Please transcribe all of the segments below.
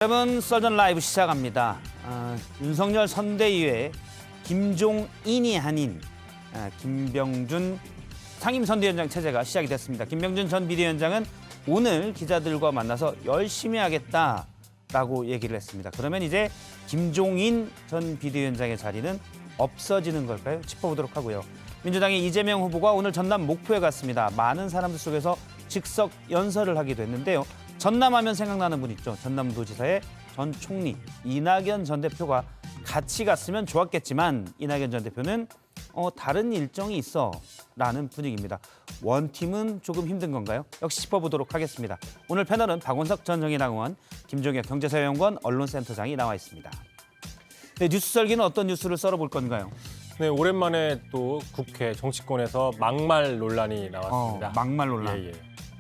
여러분, 썰전 라이브 시작합니다. 윤석열 선대위에 김종인이 아닌 김병준 상임선대위원장 체제가 시작이 됐습니다. 김병준 전 비대위원장은 오늘 기자들과 만나서 열심히 하겠다라고 얘기를 했습니다. 그러면 이제 김종인 전 비대위원장의 자리는 없어지는 걸까요? 짚어보도록 하고요. 민주당의 이재명 후보가 오늘 전남 목포에 갔습니다. 많은 사람들 속에서 즉석 연설을 하기도 했는데요. 전남하면 생각나는 분 있죠. 전남도지사의 전 총리 이낙연 전 대표가 같이 갔으면 좋았겠지만 이낙연 전 대표는 다른 일정이 있어라는 분위기입니다. 원팀은 조금 힘든 건가요? 역시 짚어보도록 하겠습니다. 오늘 패널은 박원석 전 정의당 의원, 김종혁 경제사회연구원 언론센터장이 나와 있습니다. 네, 뉴스 설계는 어떤 뉴스를 썰어볼 건가요? 네, 오랜만에 또 국회 정치권에서 막말 논란이 나왔습니다. 막말 논란. 예.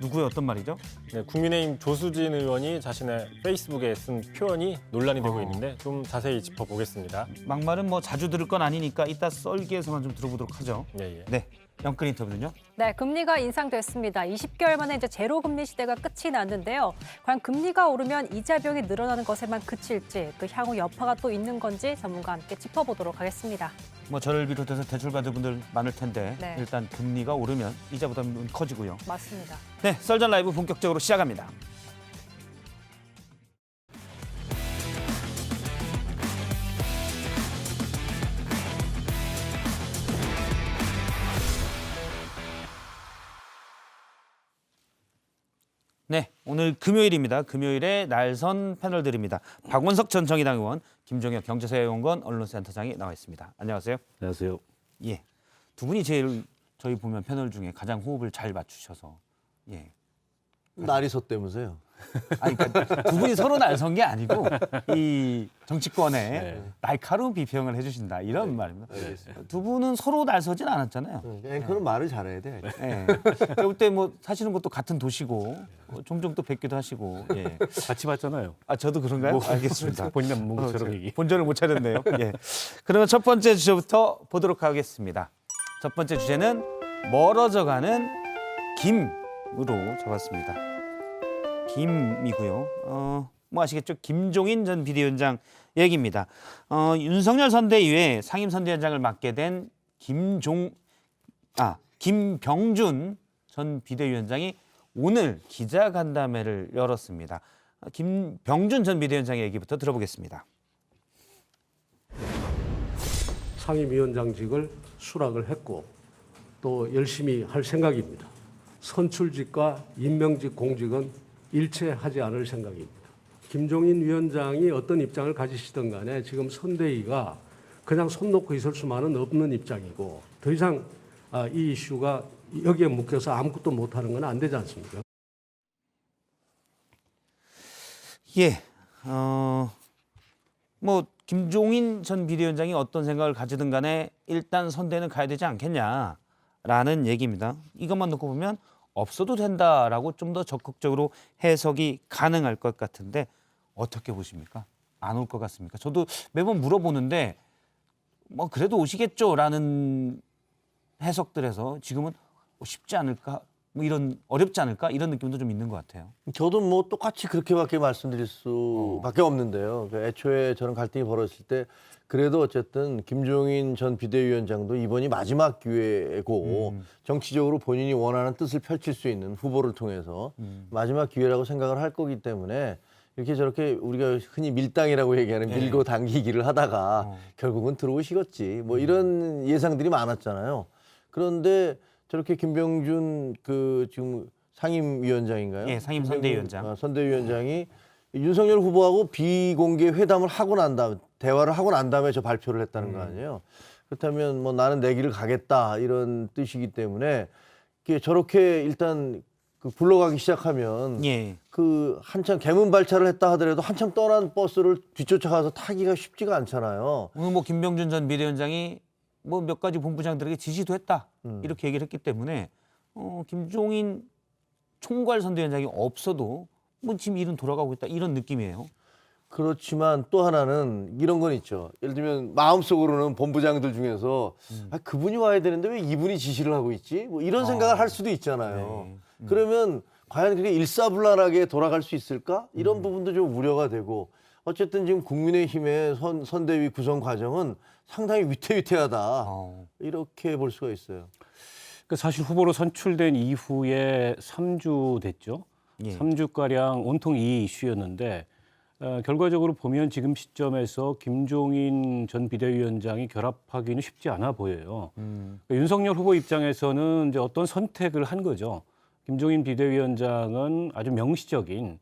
누구의 어떤 말이죠? 네, 국민의힘 조수진 의원이 자신의 페이스북에 쓴 표현이 논란이 되고 있는데 좀 자세히 짚어보겠습니다. 막말은 뭐 자주 들을 건 아니니까 이따 썰기에서만 좀 들어보도록 하죠. 예. 네, 영끌 인터뷰는요? 네, 금리가 인상됐습니다. 20개월 만에 이제 제로 금리 시대가 끝이 났는데요. 과연 금리가 오르면 이자 비용이 늘어나는 것에만 그칠지, 또 향후 여파가 또 있는 건지 전문가와 함께 짚어보도록 하겠습니다. 뭐 저를 비롯해서 대출받을 분들 많을 텐데 네. 일단 금리가 오르면 이자 부담은 커지고요. 맞습니다. 네, 썰전 라이브 본격적으로 시작합니다. 네, 오늘 금요일입니다. 금요일에 날선 패널들입니다. 박원석 전 정의당 의원, 김종혁 경제사회연구원 언론센터장이 나와 있습니다. 안녕하세요. 안녕하세요. 예, 두 분이 제일 저희 보면 패널 중에 가장 호흡을 잘 맞추셔서 예. 날이 섰다면서요? 아니, 그러니까 두 분이 서로 날선 게 아니고 이 정치권에 네. 날카로운 비평을 해주신다 이런 말입니다. 알겠습니다. 두 분은 서로 날서진 않았잖아요. 앵커는 말을 잘해야 돼. 예. 그때 뭐 사시는 것도 같은 도시고 종종 또 뵙기도 하시고. 예. 같이 봤잖아요. 아 저도 그런가요? 알겠습니다. 본인은 뭔가처럼 얘기. 본전을 못 차렸네요. 예. 그러면 첫 번째 주제부터 보도록 하겠습니다. 첫 번째 주제는 멀어져가는 김으로 잡았습니다. 김이고요. 뭐 아시겠죠? 김종인 전 비대위원장 얘기입니다. 윤석열 선대위에 상임선대위원장을 맡게 된 김병준 전 비대위원장이 오늘 기자간담회를 열었습니다. 김병준 전 비대위원장의 얘기부터 들어보겠습니다. 상임위원장직을 수락을 했고 또 열심히 할 생각입니다. 선출직과 임명직 공직은 일체하지 않을 생각입니다. 김종인 위원장이 어떤 입장을 가지시든 간에 지금 선대위가 그냥 손 놓고 있을 수만은 없는 입장이고 더 이상 이 이슈가 여기에 묶여서 아무것도 못하는 건 안 되지 않습니까? 예, 뭐 김종인 전 비대위원장이 어떤 생각을 가지든 간에 일단 선대는 가야 되지 않겠냐라는 얘기입니다. 이것만 놓고 보면 없어도 된다라고 좀 더 적극적으로 해석이 가능할 것 같은데 어떻게 보십니까? 안 올 것 같습니까? 저도 매번 물어보는데 뭐 그래도 오시겠죠라는 해석들에서 지금은 쉽지 않을까? 뭐 이런 어렵지 않을까? 이런 느낌도 좀 있는 것 같아요. 저도 뭐 똑같이 그렇게밖에 말씀드릴 수밖에 없는데요. 애초에 저는 갈등이 벌어졌을 때 그래도 어쨌든 김종인 전 비대위원장도 이번이 마지막 기회고 정치적으로 본인이 원하는 뜻을 펼칠 수 있는 후보를 통해서 마지막 기회라고 생각을 할 거기 때문에 이렇게 저렇게 우리가 흔히 밀당이라고 얘기하는 밀고 당기기를 하다가 결국은 들어오시겠지. 뭐 이런 예상들이 많았잖아요. 그런데 저렇게 김병준 지금 상임위원장인가요? 예, 상임선대위원장. 선대위원장이 윤석열 후보하고 비공개 회담을 하고 난 다음 대화를 하고 난 다음에 저 발표를 했다는 거 아니에요. 그렇다면 뭐 나는 내 길을 가겠다 이런 뜻이기 때문에 저렇게 일단 굴러가기 시작하면 예. 한참 개문 발차를 했다 하더라도 한참 떠난 버스를 뒤쫓아가서 타기가 쉽지가 않잖아요. 오늘 뭐 김병준 전 비대위원장이 뭐 몇 가지 본부장들에게 지시도 했다 이렇게 얘기를 했기 때문에 김종인 총괄 선대위원장이 없어도 뭐 지금 일은 돌아가고 있다 이런 느낌이에요. 그렇지만 또 하나는 이런 건 있죠. 예를 들면 마음속으로는 본부장들 중에서 그분이 와야 되는데 왜 이분이 지시를 하고 있지? 뭐 이런 생각을 할 수도 있잖아요. 네. 그러면 과연 그게 일사불란하게 돌아갈 수 있을까? 이런 부분도 좀 우려가 되고 어쨌든 지금 국민의힘의 선대위 구성 과정은 상당히 위태위태하다. 이렇게 볼 수가 있어요. 그 사실 후보로 선출된 이후에 3주 됐죠. 예. 3주가량 온통 이 이슈였는데 결과적으로 보면 지금 시점에서 김종인 전 비대위원장이 결합하기는 쉽지 않아 보여요. 그러니까 윤석열 후보 입장에서는 이제 어떤 선택을 한 거죠. 김종인 비대위원장은 아주 명시적인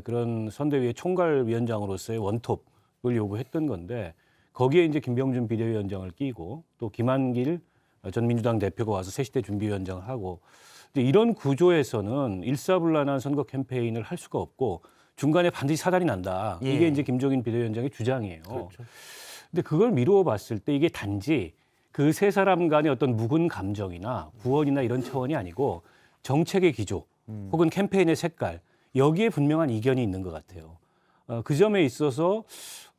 그런 선대위의 총괄위원장으로서의 원톱을 요구했던 건데 거기에 이제 김병준 비대위원장을 끼고 또 김한길 전 민주당 대표가 와서 새시대 준비위원장을 하고 이런 구조에서는 일사불란한 선거 캠페인을 할 수가 없고 중간에 반드시 사달이 난다. 예. 이게 이제 김종인 비대위원장의 주장이에요. 그렇죠. 근데 그걸 미루어 봤을 때 이게 단지 그 세 사람 간의 어떤 묵은 감정이나 구원이나 이런 차원이 아니고 정책의 기조 혹은 캠페인의 색깔 여기에 분명한 이견이 있는 것 같아요. 그 점에 있어서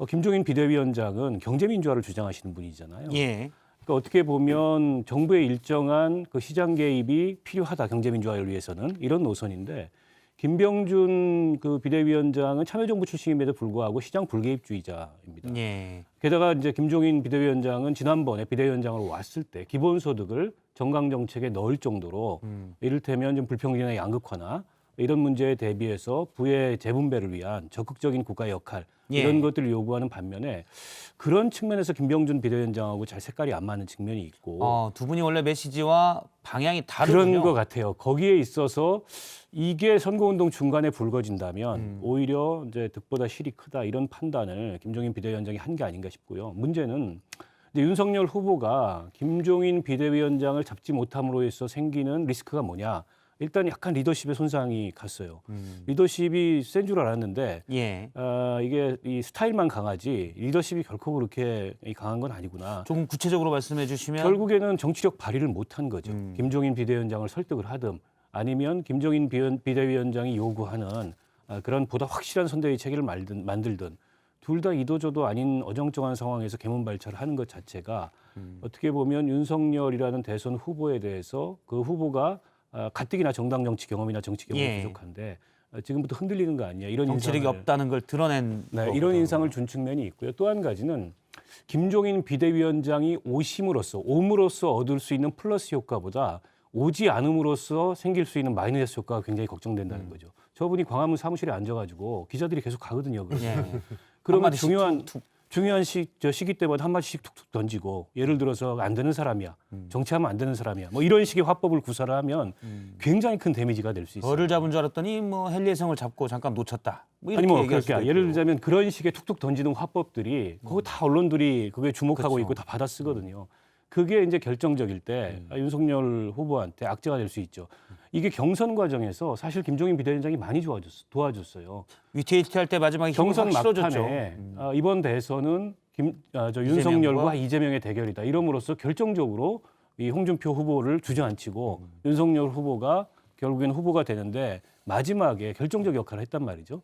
김종인 비대위원장은 경제민주화를 주장하시는 분이잖아요. 예. 그러니까 어떻게 보면 정부의 일정한 그 시장 개입이 필요하다 경제민주화를 위해서는 이런 노선인데 김병준 그 비대위원장은 참여정부 출신임에도 불구하고 시장 불개입주의자입니다. 예. 게다가 이제 김종인 비대위원장은 지난번에 비대위원장으로 왔을 때 기본소득을 정강 정책에 넣을 정도로 이를테면 좀 불평등이나 양극화나 이런 문제에 대비해서 부의 재분배를 위한 적극적인 국가의 역할 예. 이런 것들을 요구하는 반면에 그런 측면에서 김병준 비대위원장하고 잘 색깔이 안 맞는 측면이 있고 두 분이 원래 메시지와 방향이 다르군요. 그런 것 같아요. 거기에 있어서 이게 선거운동 중간에 불거진다면 오히려 이제 득보다 실이 크다 이런 판단을 김종인 비대위원장이 한 게 아닌가 싶고요. 문제는 이제 윤석열 후보가 김종인 비대위원장을 잡지 못함으로 해서 생기는 리스크가 뭐냐? 일단 약간 리더십의 손상이 갔어요. 리더십이 센 줄 알았는데 예. 이게 이 스타일만 강하지 리더십이 결코 그렇게 강한 건 아니구나. 조금 구체적으로 말씀해 주시면 결국에는 정치력 발휘를 못한 거죠. 김종인 비대위원장을 설득을 하든 아니면 김종인 비대위원장이 요구하는 그런 보다 확실한 선대위 체계를 만들든 둘 다 이도저도 아닌 어정쩡한 상황에서 개문발차를 하는 것 자체가 어떻게 보면 윤석열이라는 대선 후보에 대해서 그 후보가 가뜩이나 정당 정치 경험이나 정치 경험이 예. 부족한데 지금부터 흔들리는 거 아니냐 이런 정치력이 인상을 없다는 걸 드러낸 네, 거구나. 이런 인상을 준 측면이 있고요. 또 한 가지는 김종인 비대위원장이 옴으로써 얻을 수 있는 플러스 효과보다 오지 않음으로써 생길 수 있는 마이너스 효과가 굉장히 걱정된다는 거죠. 저분이 광화문 사무실에 앉아가지고 기자들이 계속 가거든요. 예. 그러면 한마디씩 중요한 시기 때마다 한마디씩 툭툭 던지고 예를 들어서 안 되는 사람이야. 정치하면 안 되는 사람이야. 뭐 이런 식의 화법을 구사를 하면 굉장히 큰 데미지가 될 수 있어요. 벌을 잡은 줄 알았더니 뭐 헨리의 성을 잡고 잠깐 놓쳤다. 뭐 이렇게 아니 뭐 얘기할 그렇게 수도 예를 있고요. 들자면 그런 식의 툭툭 던지는 화법들이 거기 다 언론들이 그게 주목하고 그렇죠. 있고 다 받아 쓰거든요. 그게 이제 결정적일 때 윤석열 후보한테 악재가 될 수 있죠. 이게 경선 과정에서 사실 김종인 비대위원장이 많이 도와줬어요. 위태위태할 때 마지막에 힘을 경선 확 실어줬죠. 막판에 이번 대선은 윤석열과 이재명의 대결이다. 이럼으로써 결정적으로 이 홍준표 후보를 주저앉히고 윤석열 후보가 결국에는 후보가 되는데 마지막에 결정적 역할을 했단 말이죠.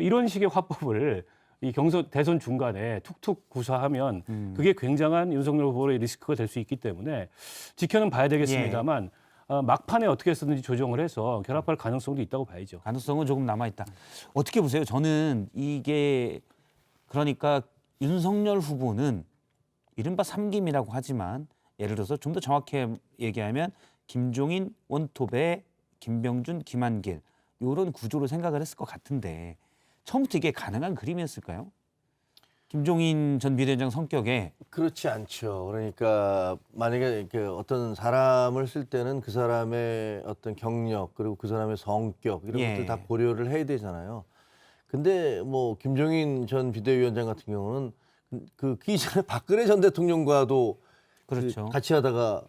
이런 식의 화법을 이 대선 중간에 툭툭 구사하면 그게 굉장한 윤석열 후보의 리스크가 될 수 있기 때문에 지켜는 봐야 되겠습니다만 막판에 어떻게 해서든지 조정을 해서 결합할 가능성도 있다고 봐야죠. 가능성은 조금 남아있다. 어떻게 보세요? 저는 이게 그러니까 윤석열 후보는 이른바 삼김이라고 하지만 예를 들어서 좀 더 정확히 얘기하면 김종인 원톱에 김병준, 김한길 이런 구조로 생각을 했을 것 같은데 처음부터 이게 가능한 그림이었을까요? 김종인 전 비대위원장 성격에 그렇지 않죠. 그러니까 만약에 그 어떤 사람을 쓸 때는 그 사람의 어떤 경력 그리고 그 사람의 성격 이런 예. 것들 다 고려를 해야 되잖아요. 근데 뭐 김종인 전 비대위원장 같은 경우는 그 이전에 박근혜 전 대통령과도 그렇죠. 같이 하다가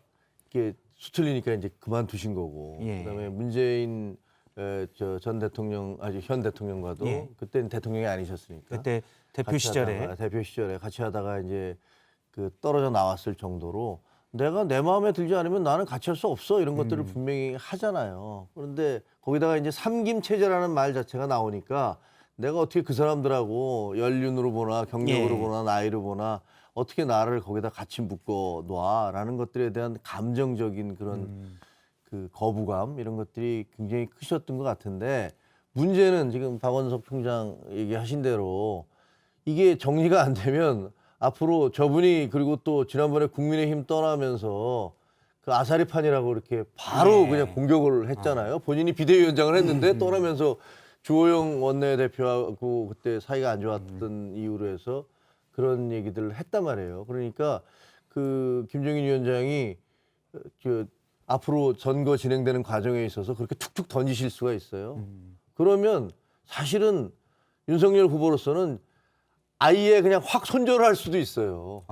이게 수틀리니까 이제 그만두신 거고 예. 그다음에 문재인 전 대통령 아주 현 대통령과도 예. 그때는 대통령이 아니셨으니까 그때 대표 같이 시절에 하다가, 대표 시절에 같이 하다가 이제 그 떨어져 나왔을 정도로 내가 내 마음에 들지 않으면 나는 같이 할 수 없어 이런 것들을 분명히 하잖아요. 그런데 거기다가 이제 삼김 체제라는 말 자체가 나오니까 내가 어떻게 그 사람들하고 연륜으로 보나 경력으로 예. 보나 나이로 보나 어떻게 나를 거기다 같이 묶어 놔라는 것들에 대한 감정적인 그런 그 거부감 이런 것들이 굉장히 크셨던 것 같은데 문제는 지금 박원석 총장 얘기하신 대로 이게 정리가 안 되면 앞으로 저분이 그리고 또 지난번에 국민의힘 떠나면서 그 아사리판이라고 이렇게 바로 네. 그냥 공격을 했잖아요. 본인이 비대위원장을 했는데 떠나면서 주호영 원내대표하고 그때 사이가 안 좋았던 이유로 해서 그런 얘기들을 했단 말이에요. 그러니까 그 김종인 위원장이 앞으로 선거 진행되는 과정에 있어서 그렇게 툭툭 던지실 수가 있어요. 그러면 사실은 윤석열 후보로서는 아예 그냥 확 손절을 할 수도 있어요.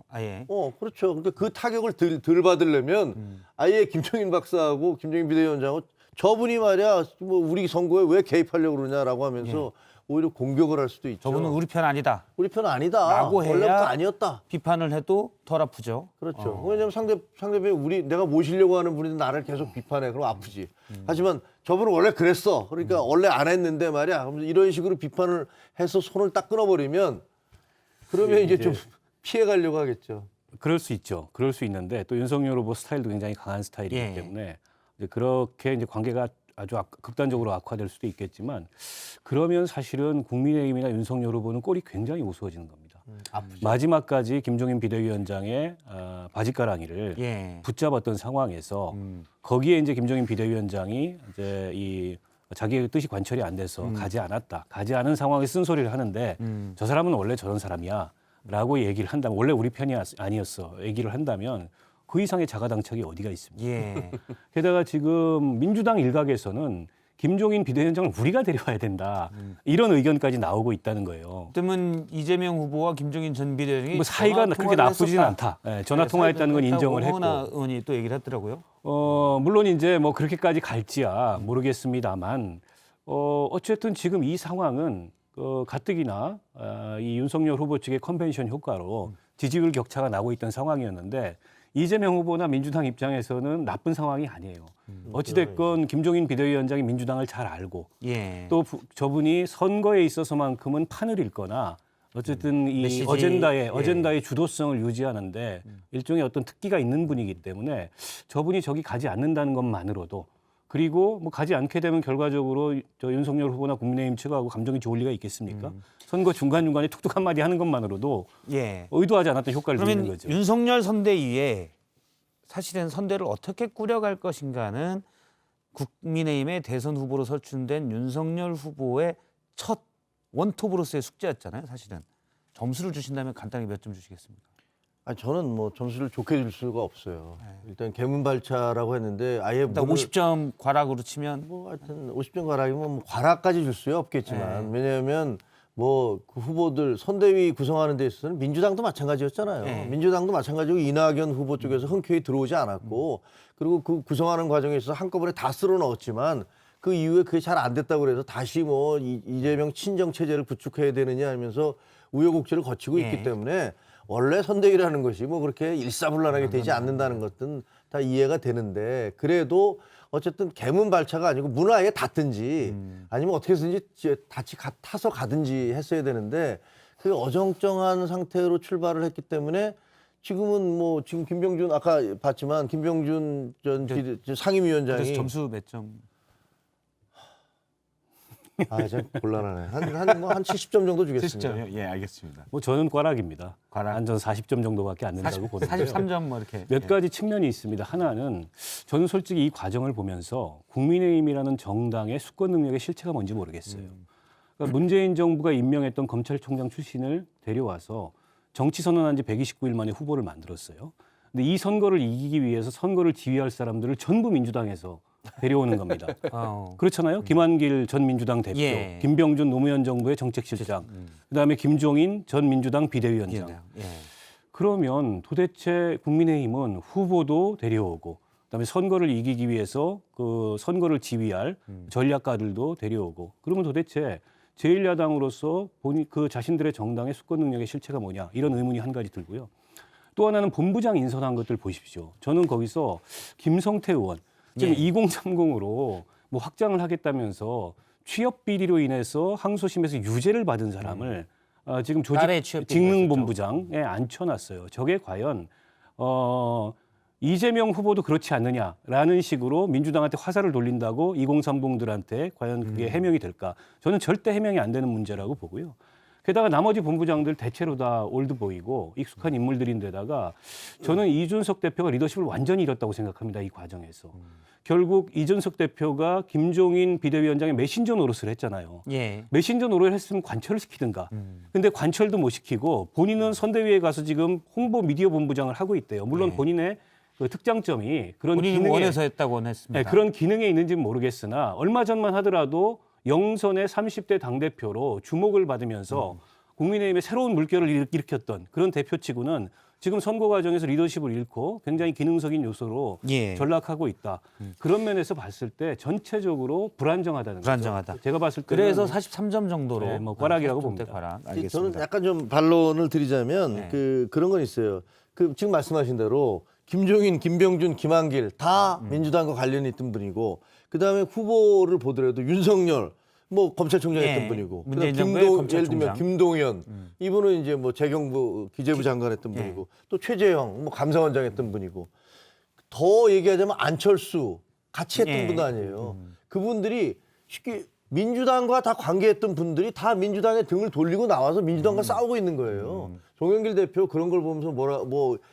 아예. 그렇죠. 근데 그 타격을 덜 받으려면 아예 김종인 박사하고 김종인 비대위원장하고 저분이 말이야 뭐 우리 선거에 왜 개입하려고 그러냐라고 하면서 오히려 공격을 할 수도 있죠. 저분은 우리 편 아니다. 우리 편 아니다. 라고 해야 원래부터 아니었다. 비판을 해도 덜 아프죠. 그렇죠. 왜냐하면 상대방이 내가 모시려고 하는 분이 나를 계속 비판해. 그럼 아프지. 하지만 저분은 원래 그랬어. 그러니까 원래 안 했는데 말이야. 그럼 이런 식으로 비판을 해서 손을 딱 끊어버리면 그러면 이제 좀 피해 가려고 하겠죠. 그럴 수 있죠. 그럴 수 있는데 또 윤석열 후보 스타일도 굉장히 강한 스타일이기 예. 때문에 이제 그렇게 이제 관계가 아주 극단적으로 악화될 수도 있겠지만 그러면 사실은 국민의힘이나 윤석열 후보는 꼴이 굉장히 우스워지는 겁니다. 마지막까지 김종인 비대위원장의 바짓가랑이를 붙잡았던 상황에서 거기에 이제 김종인 비대위원장이 이제 이 자기의 뜻이 관철이 안 돼서 가지 않았다. 가지 않은 상황에 쓴소리를 하는데 저 사람은 원래 저런 사람이야 라고 얘기를 한다면 원래 우리 편이 아니었어 얘기를 한다면 그 이상의 자가당착이 어디가 있습니까? 게다가 지금 민주당 일각에서는 김종인 비대위원장을 우리가 데려와야 된다. 이런 의견까지 나오고 있다는 거예요. 그러면 이재명 후보와 김종인 전 비대위원장이 뭐 사이가 그렇게 나쁘지는 않다. 전화 통화했다는 건 인정을 했고. 홍은아 의원이 또 얘기를 했더라고요. 물론 이제 뭐 그렇게까지 갈지야 모르겠습니다만 어쨌든 지금 이 상황은 가뜩이나 이 윤석열 후보 측의 컨벤션 효과로 지지율 격차가 나고 있던 상황이었는데 이재명 후보나 민주당 입장에서는 나쁜 상황이 아니에요. 어찌됐건 김종인 비대위원장이 민주당을 잘 알고 또 저분이 선거에 있어서만큼은 판을 읽거나 어쨌든 이 메시지, 어젠다의 주도성을 유지하는데 일종의 어떤 특기가 있는 분이기 때문에 저분이 저기 가지 않는다는 것만으로도 그리고 뭐 가지 않게 되면 결과적으로 저 윤석열 후보나 국민의힘 측하고 감정이 좋을 리가 있겠습니까? 선거 중간중간에 툭툭 한마디 하는 것만으로도 의도하지 않았던 효과를 누리는 그러면 거죠. 윤석열 선대위에 사실은 선대를 어떻게 꾸려갈 것인가는 국민의힘의 대선 후보로 설출된 윤석열 후보의 첫 원톱으로서의 숙제였잖아요. 사실은. 점수를 주신다면 간단히 몇 점 주시겠습니까? 저는 뭐 점수를 좋게 줄 수가 없어요. 일단 개문발차라고 했는데 아예 일단 50점 과락으로 치면 뭐 하여튼 50점 과락이면 뭐 과락까지 줄 수야 없겠지만 왜냐하면 뭐 그 후보들 선대위 구성하는 데 있어서는 민주당도 마찬가지였잖아요. 민주당도 마찬가지고 이낙연 후보 쪽에서 흔쾌히 들어오지 않았고 그리고 그 구성하는 과정에 있어서 한꺼번에 다 쓸어 넣었지만 그 이후에 그게 잘 안 됐다고 그래서 다시 뭐 이재명 친정 체제를 구축해야 되느냐 하면서 우여곡절을 거치고 있기 때문에 원래 선대위라는 것이 뭐 그렇게 일사불란하게 되지 않는다는 것은 다 이해가 되는데 그래도 어쨌든 개문발차가 아니고 문화에 닿든지 아니면 어떻게 해서든지 같이 타서 가든지 했어야 되는데 그 어정쩡한 상태로 출발을 했기 때문에 지금은 뭐 지금 김병준 아까 봤지만 김병준 전 상임위원장이 그래서 점수 몇 점? 좀 곤란하네. 한 70점 정도 주겠습니다. 70점이요? 예, 알겠습니다. 뭐 저는 꽈락입니다. 꽈락. 안전 40점 정도밖에 안 된다고 보는데요. 43점 뭐 이렇게. 몇 가지 측면이 있습니다. 하나는 저는 솔직히 이 과정을 보면서 국민의힘이라는 정당의 수권 능력의 실체가 뭔지 모르겠어요. 그러니까 문재인 정부가 임명했던 검찰총장 출신을 데려와서 정치 선언한 지 129일 만에 후보를 만들었어요. 근데 이 선거를 이기기 위해서 선거를 지휘할 사람들을 전부 민주당에서 데려오는 겁니다. 그렇잖아요. 김한길 전 민주당 대표, 김병준 노무현 정부의 정책실장, 그다음에 김종인 전 민주당 비대위원장. 그러면 도대체 국민의힘은 후보도 데려오고 그다음에 선거를 이기기 위해서 그 선거를 지휘할 전략가들도 데려오고 그러면 도대체 제1야당으로서 그 자신들의 정당의 수권 능력의 실체가 뭐냐 이런 의문이 한 가지 들고요. 또 하나는 본부장 인선한 것들 보십시오. 저는 거기서 김성태 의원 지금 2030으로 뭐 확장을 하겠다면서 취업 비리로 인해서 항소심에서 유죄를 받은 사람을 지금 조직 직능본부장에 앉혀놨어요. 저게 과연 이재명 후보도 그렇지 않느냐라는 식으로 민주당한테 화살을 돌린다고 2030들한테 과연 그게 해명이 될까? 저는 절대 해명이 안 되는 문제라고 보고요. 게다가 나머지 본부장들 대체로 다 올드보이고 익숙한 인물들인데다가 저는 이준석 대표가 리더십을 완전히 잃었다고 생각합니다. 이 과정에서. 결국 이준석 대표가 김종인 비대위원장의 메신저 노릇을 했잖아요. 예. 메신저 노릇을 했으면 관철을 시키든가. 근데 관철도 못 시키고 본인은 선대위에 가서 지금 홍보 미디어 본부장을 하고 있대요. 물론 네. 본인의 그 특장점이 그런 본인이 기능에 원해서 했다고는 했습니다. 네, 그런 기능에 있는지는 모르겠으나 얼마 전만 하더라도 영선의 30대 당대표로 주목을 받으면서 국민의힘의 새로운 물결을 일으켰던 그런 대표치고는 지금 선거 과정에서 리더십을 잃고 굉장히 기능적인 요소로 예. 전락하고 있다. 그런 면에서 봤을 때 전체적으로 불안정하다는 불안정하다. 거죠. 제가 봤을 때는 그래서 43점 정도로 네, 뭐 꽈락이라고 43점 대 봅니다. 꽈락. 저는 알겠습니다. 약간 좀 반론을 드리자면 네. 그런 건 있어요. 지금 말씀하신 대로 김종인, 김병준, 김한길 다 민주당과 관련이 있던 분이고 그다음에 후보를 보더라도 윤석열 뭐 검찰총장 예. 했던 분이고 문재인 그다음에 정부의 예를 들면 검찰총장. 김동연 이분은 이제 뭐 재경부 기재부 장관 했던 예. 분이고 또 최재형 뭐 감사원장 했던 분이고 더 얘기하자면 안철수 같이 했던 예. 분 아니에요. 그분들이 쉽게 민주당과 다 관계했던 분들이 다 민주당의 등을 돌리고 나와서 민주당과 싸우고 있는 거예요. 송영길 대표 그런 걸 보면서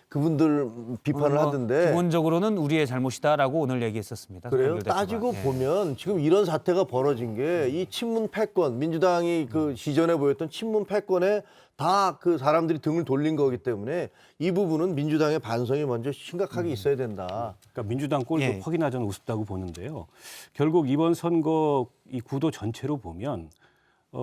그분들 비판을 뭐 하던데 기본적으로는 우리의 잘못이다라고 오늘 얘기했었습니다. 그래요? 송영길 대표가. 따지고 예. 보면 지금 이런 사태가 벌어진 게 이 친문 패권 민주당이 그 시전에 보였던 친문 패권에 다 그 사람들이 등을 돌린 거기 때문에 이 부분은 민주당의 반성이 먼저 심각하게 있어야 된다. 그러니까 민주당 꼴도 예. 퍽이나 저는 우습다고 보는데요. 결국 이번 선거 이 구도 전체로 보면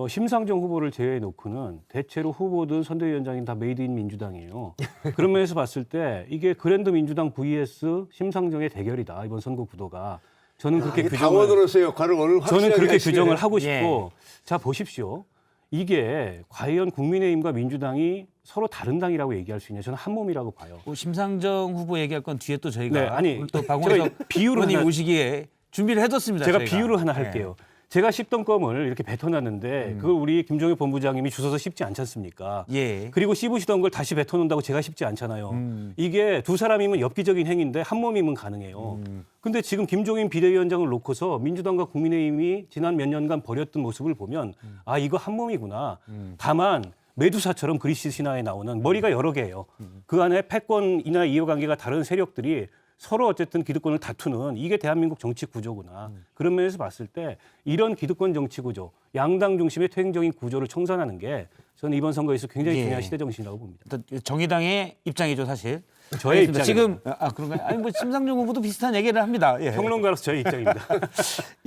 심상정 후보를 제외해 놓고는 대체로 후보든 선대위원장인 다 메이드 인 민주당이에요. 그런 면에서 봤을 때 이게 그랜드 민주당 vs 심상정의 대결이다. 이번 선거 구도가. 저는 그렇게 이게 규정을 당원으로서의 역할을 오늘 확실하게 저는 그렇게 하시네. 규정을 하고 싶고 예. 자 보십시오. 이게 과연 국민의힘과 민주당이 서로 다른 당이라고 얘기할 수 있냐? 저는 한 몸이라고 봐요. 뭐 심상정 후보 얘기할 건 뒤에 또 저희가 네, 아니, 오늘 또 박원석 제가 비유를 의원님 하나- 오시기에 준비를 해뒀습니다. 제가 저희가. 비유를 하나 네. 할게요. 제가 씹던 껌을 이렇게 뱉어놨는데 그걸 우리 김종혁 본부장님이 주워서 씹지 않지 않습니까? 예. 그리고 씹으시던 걸 다시 뱉어놓는다고 제가 씹지 않잖아요. 이게 두 사람이면 엽기적인 행위인데 한 몸이면 가능해요. 근데 지금 김종인 비대위원장을 놓고서 민주당과 국민의힘이 지난 몇 년간 벌였던 모습을 보면 아 이거 한 몸이구나. 다만 메두사처럼 그리스 신화에 나오는 머리가 여러 개예요. 그 안에 패권이나 이해관계가 다른 세력들이 서로 어쨌든 기득권을 다투는 이게 대한민국 정치 구조구나. 그런 면에서 봤을 때 이런 기득권 정치 구조, 양당 중심의 퇴행적인 구조를 청산하는 게 저는 이번 선거에서 굉장히 예. 중요한 시대 정신이라고 봅니다. 일단 정의당의 입장이죠, 사실. 저의 알겠습니다. 입장입니다. 지금 그런가요? 아니 뭐 심상정 후보도 비슷한 얘기를 합니다. 예. 평론가로서 저의 입장입니다.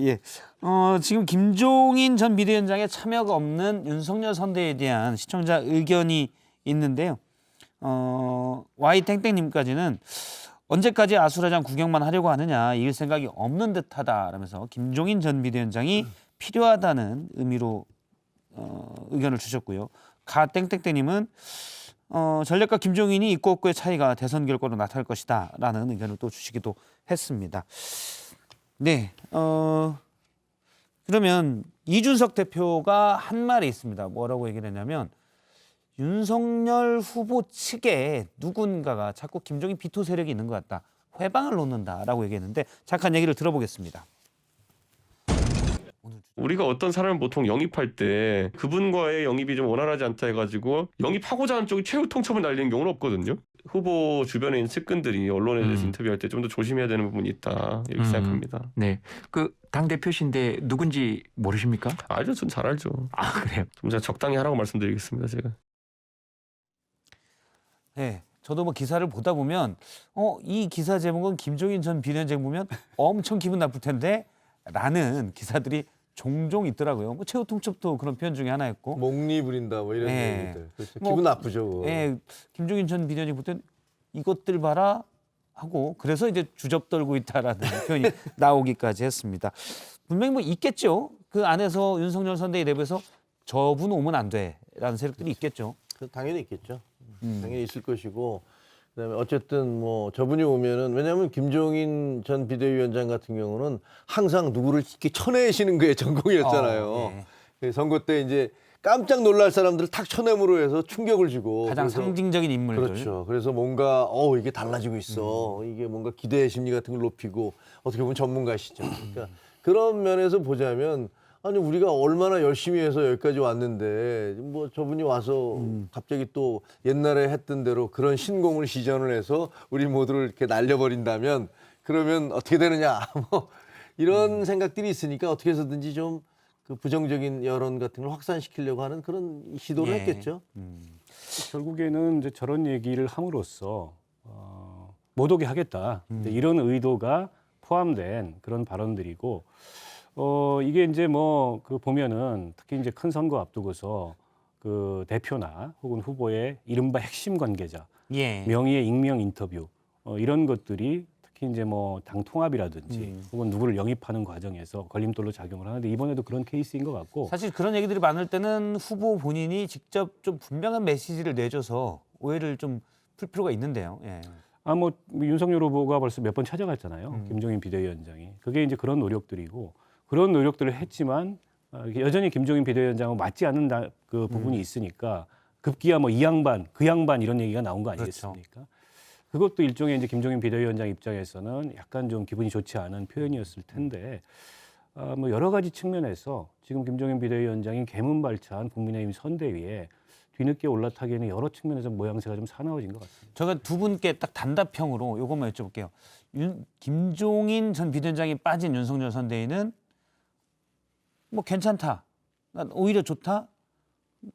예. 지금 김종인 전 비대위원장의 참여가 없는 윤석열 선대에 대한 시청자 의견이 있는데요. Y땡땡님까지는 언제까지 아수라장 구경만 하려고 하느냐, 이길 생각이 없는 듯하다라면서 김종인 전 비대위원장이 필요하다는 의미로 의견을 주셨고요. 가땡땡땡님은 전략가 김종인이 있고 없고의 차이가 대선 결과로 나타날 것이다라는 의견을 또 주시기도 했습니다. 네, 그러면 이준석 대표가 한 말이 있습니다. 뭐라고 얘기를 했냐면 윤석열 후보 측에 누군가가 자꾸 김종인 비토 세력이 있는 것 같다. 회방을 놓는다라고 얘기했는데 잠깐 얘기를 들어보겠습니다. 우리가 어떤 사람을 보통 영입할 때 그분과의 영입이 좀 원활하지 않다 해가지고 영입하고자 하는 쪽이 최후 통첩을 날리는 경우는 없거든요. 후보 주변에 있는 측근들이 언론에 대해서 인터뷰할 때 좀 더 조심해야 되는 부분이 있다 이렇게 생각합니다. 네, 그 당 대표신데 누군지 모르십니까? 알죠, 전 잘 알죠. 아 그래요? 좀 제가 적당히 하라고 말씀드리겠습니다, 제가. 네, 저도 뭐 기사를 보다 보면 이 기사 제목은 김종인 전 비대위원장 보면 엄청 기분 나쁠 텐데 라는 기사들이 종종 있더라고요. 뭐 최후 통첩도 그런 표현 중에 하나였고. 목리 부린다 뭐 이런 예. 얘기들. 그렇죠. 뭐, 기분 나쁘죠. 그거. 예, 김종인 전 비대위원장 볼 땐 이것들 봐라 하고 그래서 이제 주접 떨고 있다라는 표현이 나오기까지 했습니다. 분명히 뭐 있겠죠. 그 안에서 윤석열 선대위 내부에서 저분 오면 안 돼라는 세력들이 있겠죠. 당연히 있겠죠. 당연히 있을 것이고 그다음에 어쨌든 뭐 저분이 오면은 왜냐하면 김종인 전 비대위원장 같은 경우는 항상 누구를 이렇게 쳐내시는 게 전공이었잖아요. 예. 그 선거 때 이제 깜짝 놀랄 사람들을 탁 쳐내므로 해서 충격을 주고 가장 그래서 상징적인 인물들. 그렇죠. 그래서 뭔가 이게 달라지고 있어. 이게 뭔가 기대 심리 같은 걸 높이고 어떻게 보면 전문가시죠. 그러니까 그런 면에서 보자면 아니 우리가 얼마나 열심히 해서 여기까지 왔는데 뭐 저분이 와서 갑자기 또 옛날에 했던 대로 그런 신공을 시전을 해서 우리 모두를 이렇게 날려버린다면 그러면 어떻게 되느냐 뭐 이런 생각들이 있으니까 어떻게 해서든지 좀 그 부정적인 여론 같은 걸 확산시키려고 하는 그런 시도를 예. 했겠죠. 결국에는 이제 저런 얘기를 함으로써 못 오게 하겠다. 이제 이런 의도가 포함된 그런 발언들이고 이게 이제 뭐 그 보면은 특히 이제 큰 선거 앞두고서 그 대표나 혹은 후보의 이른바 핵심 관계자 예. 명의의 익명 인터뷰 이런 것들이 특히 이제 뭐 당 통합이라든지 혹은 누구를 영입하는 과정에서 걸림돌로 작용을 하는데 이번에도 그런 케이스인 것 같고 사실 그런 얘기들이 많을 때는 후보 본인이 직접 좀 분명한 메시지를 내줘서 오해를 좀 풀 필요가 있는데요. 예. 뭐 윤석열 후보가 벌써 몇 번 찾아갔잖아요. 김종인 비대위원장이. 그게 이제 그런 노력들이고 그런 노력들을 했지만 여전히 김종인 비대위원장하고 맞지 않는 그 부분이 있으니까 급기야 뭐 이 양반, 그 양반 이런 얘기가 나온 거 아니겠습니까? 그것도 일종의 이제 김종인 비대위원장 입장에서는 약간 좀 기분이 좋지 않은 표현이었을 텐데 뭐 여러 가지 측면에서 지금 김종인 비대위원장이 개문발차한 국민의힘 선대위에 뒤늦게 올라타기에는 여러 측면에서 모양새가 좀 사나워진 것 같습니다. 제가 두 분께 딱 단답형으로 요것만 여쭤볼게요. 김종인 전 비대위원장이 빠진 윤석열 선대위는 뭐 괜찮다, 난 오히려 좋다,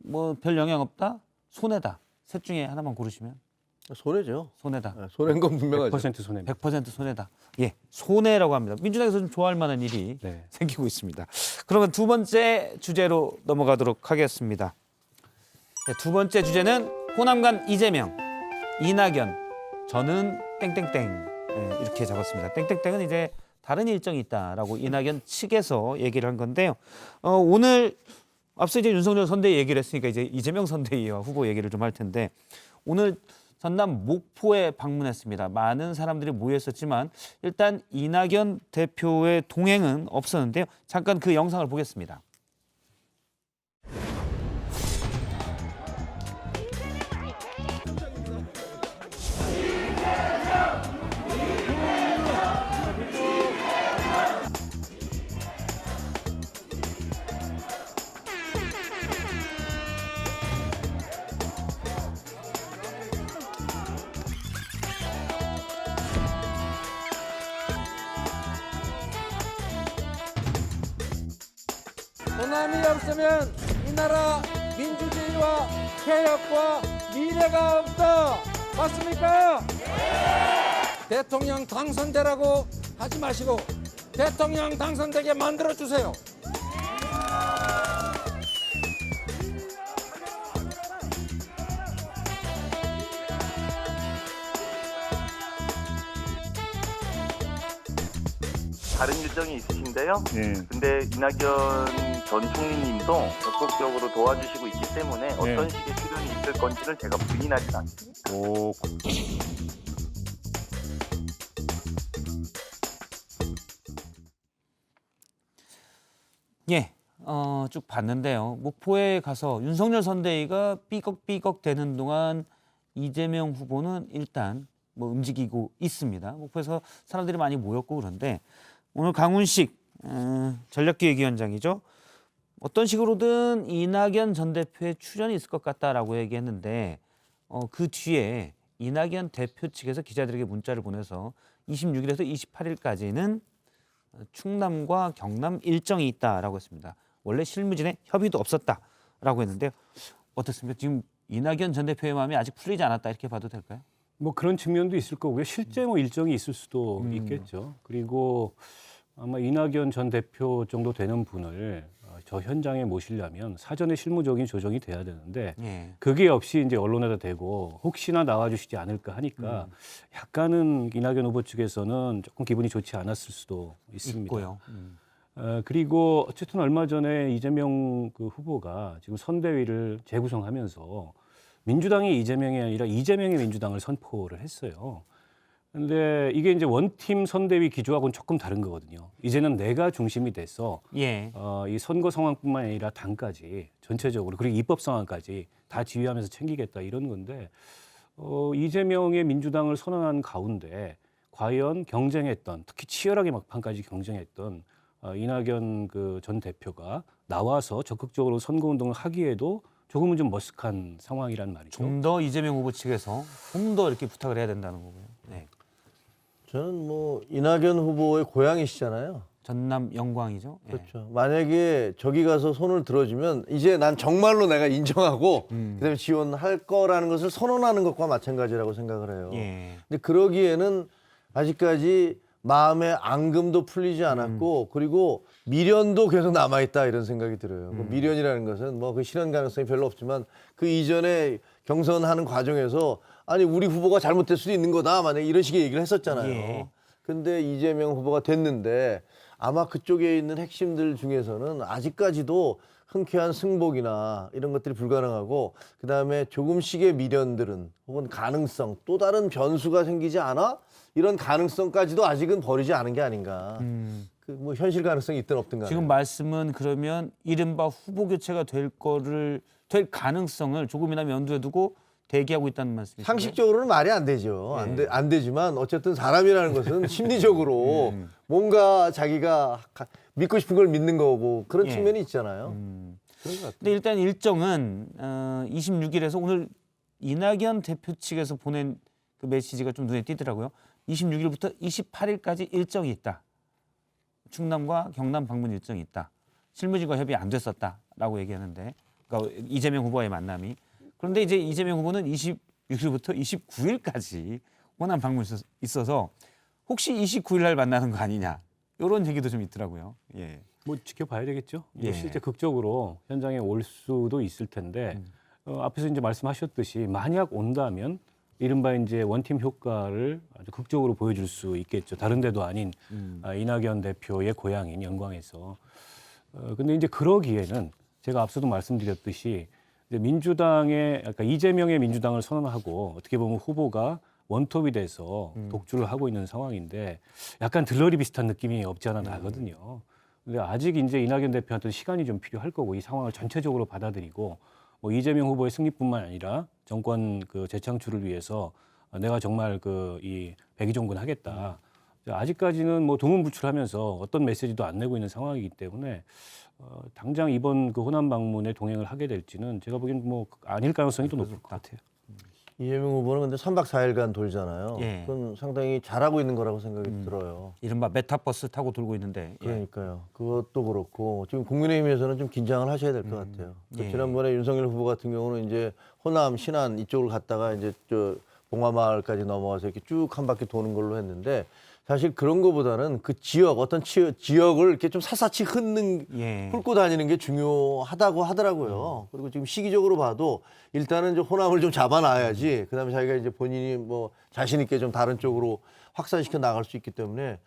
뭐 별 영향 없다, 손해다. 셋 중에 하나만 고르시면 손해죠. 손해다. 손해인 건 분명하죠. 100% 손해입니다. 100% 손해다. 예, 손해라고 합니다. 민주당에서 좀 좋아할 만한 일이 네. 생기고 있습니다. 그러면 두 번째 주제로 넘어가도록 하겠습니다. 네, 두 번째 주제는 호남관 이재명, 이낙연, 저는 땡땡땡 이렇게 적었습니다. 땡땡땡은 이제 다른 일정이 있다라고 이낙연 측에서 얘기를 한 건데요. 오늘 앞서 이제 윤석열 선대위 얘기를 했으니까 이제 이재명 선대위와 후보 얘기를 좀 할 텐데 오늘 전남 목포에 방문했습니다. 많은 사람들이 모였었지만 일단 이낙연 대표의 동행은 없었는데요. 잠깐 그 영상을 보겠습니다. 호남이 없으면 이 나라 민주주의와 개혁과 미래가 없다. 맞습니까? 대통령 당선되라고 하지 마시고 대통령 당선되게 만들어 주세요. 다른 일정이 있으신데요. 근데 이낙연 전 총리님도 적극적으로 도와주시고 있기 때문에 어떤 식의 출연이 있을 건지는 제가 부인하지는 않습니다. 예, 쭉 봤는데요. 목포에 가서 윤석열 선대위가 삐걱삐걱 되는 동안 이재명 후보는 일단 뭐 움직이고 있습니다. 목포에서 사람들이 많이 모였고 그런데 오늘 강훈식 전략기획위원장이죠. 어떤 식으로든 이낙연 전 대표의 출연이 있을 것 같다라고 얘기했는데 그 뒤에 이낙연 대표 측에서 기자들에게 문자를 보내서 26일에서 28일까지는 충남과 경남 일정이 있다라고 했습니다. 원래 실무진의 협의도 없었다라고 했는데요. 어떻습니까? 지금 이낙연 전 대표의 마음이 아직 풀리지 않았다 이렇게 봐도 될까요? 뭐 그런 측면도 있을 거고요. 실제 뭐 일정이 있을 수도 있겠죠. 그리고 아마 이낙연 전 대표 정도 되는 분을 저 현장에 모시려면 사전에 실무적인 조정이 돼야 되는데 예. 그게 없이 이제 언론에다 대고 혹시나 나와주시지 않을까 하니까 약간은 이낙연 후보 측에서는 조금 기분이 좋지 않았을 수도 있습니다. 있고요. 그리고 어쨌든 얼마 전에 이재명 그 후보가 지금 선대위를 재구성하면서 민주당이 이재명이 아니라 이재명의 민주당을 선포를 했어요. 근데 이게 이제 원팀 선대위 기조하고는 조금 다른 거거든요. 이제는 내가 중심이 돼서 예. 이 선거 상황뿐만 아니라 당까지 전체적으로 그리고 입법 상황까지 다 지휘하면서 챙기겠다 이런 건데 이재명의 민주당을 선언한 가운데 과연 경쟁했던 특히 치열하게 막판까지 경쟁했던 이낙연 그 전 대표가 나와서 적극적으로 선거운동을 하기에도 조금은 좀 머쓱한 상황이란 말이죠. 좀 더 이재명 후보 측에서 좀 더 이렇게 부탁을 해야 된다는 거고요. 네. 저는 뭐 이낙연 후보의 고향이시잖아요. 전남 영광이죠. 예. 그렇죠. 만약에 저기 가서 손을 들어주면 이제 난 정말로 내가 인정하고 그다음에 지원할 거라는 것을 선언하는 것과 마찬가지라고 생각을 해요. 예. 근데 그러기에는 아직까지 마음의 앙금도 풀리지 않았고 그리고 미련도 계속 남아있다 이런 생각이 들어요. 그 미련이라는 것은 뭐 그 실현 가능성이 별로 없지만 그 이전에 경선하는 과정에서 아니 우리 후보가 잘못될 수도 있는 거다 만약 이런 식의 얘기를 했었잖아요. 예. 근데 이재명 후보가 됐는데 아마 그쪽에 있는 핵심들 중에서는 아직까지도 흔쾌한 승복이나 이런 것들이 불가능하고 그다음에 조금씩의 미련들은 혹은 가능성 또 다른 변수가 생기지 않아 이런 가능성까지도 아직은 버리지 않은 게 아닌가. 그 뭐 현실 가능성이 있든 없든 간에. 지금 말씀은 그러면 이른바 후보 교체가 될 가능성을 조금이나마 염두에 두고 대기하고 있다는 말씀이시죠? 상식적으로는 말이 안 되죠. 네. 안 되지만 어쨌든 사람이라는 것은 심리적으로 뭔가 자기가 믿고 싶은 걸 믿는 거고 그런 예. 측면이 있잖아요. 그런 것 같아요. 근데 일단 일정은 26일에서 오늘 이낙연 대표 측에서 보낸 그 메시지가 좀 눈에 띄더라고요. 26일부터 28일까지 일정이 있다. 충남과 경남 방문 일정이 있다. 실무진과 협의 안 됐었다라고 얘기하는데, 그러니까 이재명 후보와의 만남이. 그런데 이제 이재명 후보는 26일부터 29일까지 호남 방문이 있어서 혹시 29일 날 만나는 거 아니냐 이런 얘기도 좀 있더라고요. 예. 뭐 지켜봐야 되겠죠. 뭐 예. 실제 극적으로 현장에 올 수도 있을 텐데 앞에서 이제 말씀하셨듯이 만약 온다면 이른바 이제 원팀 효과를 아주 극적으로 보여줄 수 있겠죠. 다른 데도 아닌 이낙연 대표의 고향인 영광에서. 근데 이제 그러기에는 제가 앞서도 말씀드렸듯이 이제 민주당의 그러니까 이재명의 민주당을 선언하고 어떻게 보면 후보가 원톱이 돼서 독주를 하고 있는 상황인데 약간 들러리 비슷한 느낌이 없지 않아 나거든요. 근데 아직 이제 이낙연 대표한테 시간이 좀 필요할 거고 이 상황을 전체적으로 받아들이고 뭐 이재명 후보의 승리뿐만 아니라 정권 그 재창출을 위해서 내가 정말 그 이 백의종군 하겠다. 아직까지는 뭐 두문불출하면서 어떤 메시지도 안 내고 있는 상황이기 때문에 당장 이번 그 호남 방문에 동행을 하게 될지는 제가 보기엔 뭐 아닐 가능성이 더 높을 것 같아요. 이재명 후보는 근데 3박 4일간 돌잖아요. 예. 그건 상당히 잘하고 있는 거라고 생각이 들어요. 이른바 메타버스 타고 돌고 있는데. 예. 그러니까요. 그것도 그렇고 지금 국민의힘에서는 좀 긴장을 하셔야 될 것 같아요. 그 예. 지난번에 윤석열 후보 같은 경우는 이제 호남, 신안 이쪽을 갔다가 이제 저 봉화마을까지 넘어가서 이렇게 쭉 한 바퀴 도는 걸로 했는데 사실 그런 거보다는 그 지역 어떤 지역을 이렇게 좀 사사치 훑고 다니는 게 중요하다고 하더라고요. 그리고 지금 시기적으로 봐도 일단은 이제 호남을 좀 잡아놔야지 그다음에 자기가 이제 본인이 뭐 자신 있게 좀 다른 쪽으로 확산시켜 나갈 수 있기 때문에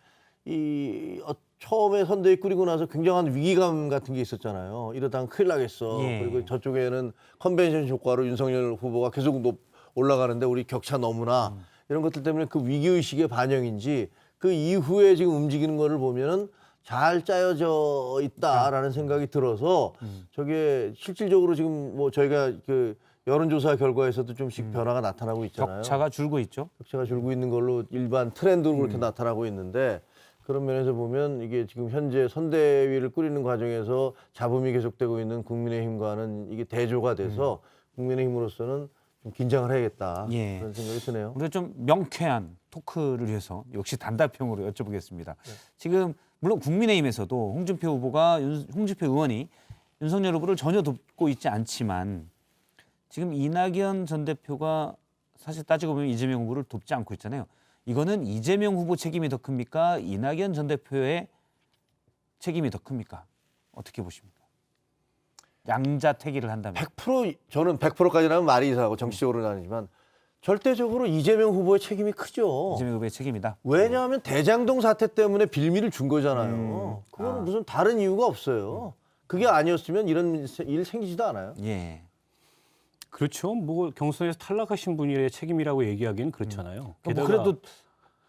처음에 선대위 꾸리고 나서 굉장한 위기감 같은 게 있었잖아요. 이러다가 큰일 나겠어. 예. 그리고 저쪽에는 컨벤션 효과로 윤석열 후보가 계속 올라가는데 우리 격차 너무나 이런 것들 때문에 그 위기의식의 반영인지 그 이후에 지금 움직이는 거를 보면은 잘 짜여져 있다라는 생각이 들어서 저게 실질적으로 지금 뭐 저희가 그 여론조사 결과에서도 좀씩 변화가 나타나고 있잖아요. 격차가 줄고 있죠. 격차가 줄고 있는 걸로 일반 트렌드로 그렇게 나타나고 있는데 그런 면에서 보면 이게 지금 현재 선대위를 꾸리는 과정에서 잡음이 계속되고 있는 국민의힘과는 이게 대조가 돼서 국민의힘으로서는 좀 긴장을 해야겠다 예. 그런 생각이 드네요. 우리가 좀 명쾌한 토크를 위해서 역시 단답형으로 여쭤보겠습니다. 지금 물론 국민의힘에서도 홍준표 의원이 윤석열 후보를 전혀 돕고 있지 않지만 지금 이낙연 전 대표가 사실 따지고 보면 이재명 후보를 돕지 않고 있잖아요. 이거는 이재명 후보 책임이 더 큽니까? 이낙연 전 대표의 책임이 더 큽니까? 어떻게 보십니까? 양자택일을 한다면. 100% 저는 100%까지는 하면 말이 이상하고 정치적으로는 아니지만 절대적으로 이재명 후보의 책임이 크죠. 이재명 후보의 책임이다. 왜냐하면 대장동 사태 때문에 빌미를 준 거잖아요. 그거는 무슨 다른 이유가 없어요. 그게 아니었으면 이런 일 생기지도 않아요. 예. 그렇죠. 뭐 경선에서 탈락하신 분의 책임이라고 얘기하기는 그렇잖아요. 뭐 그래도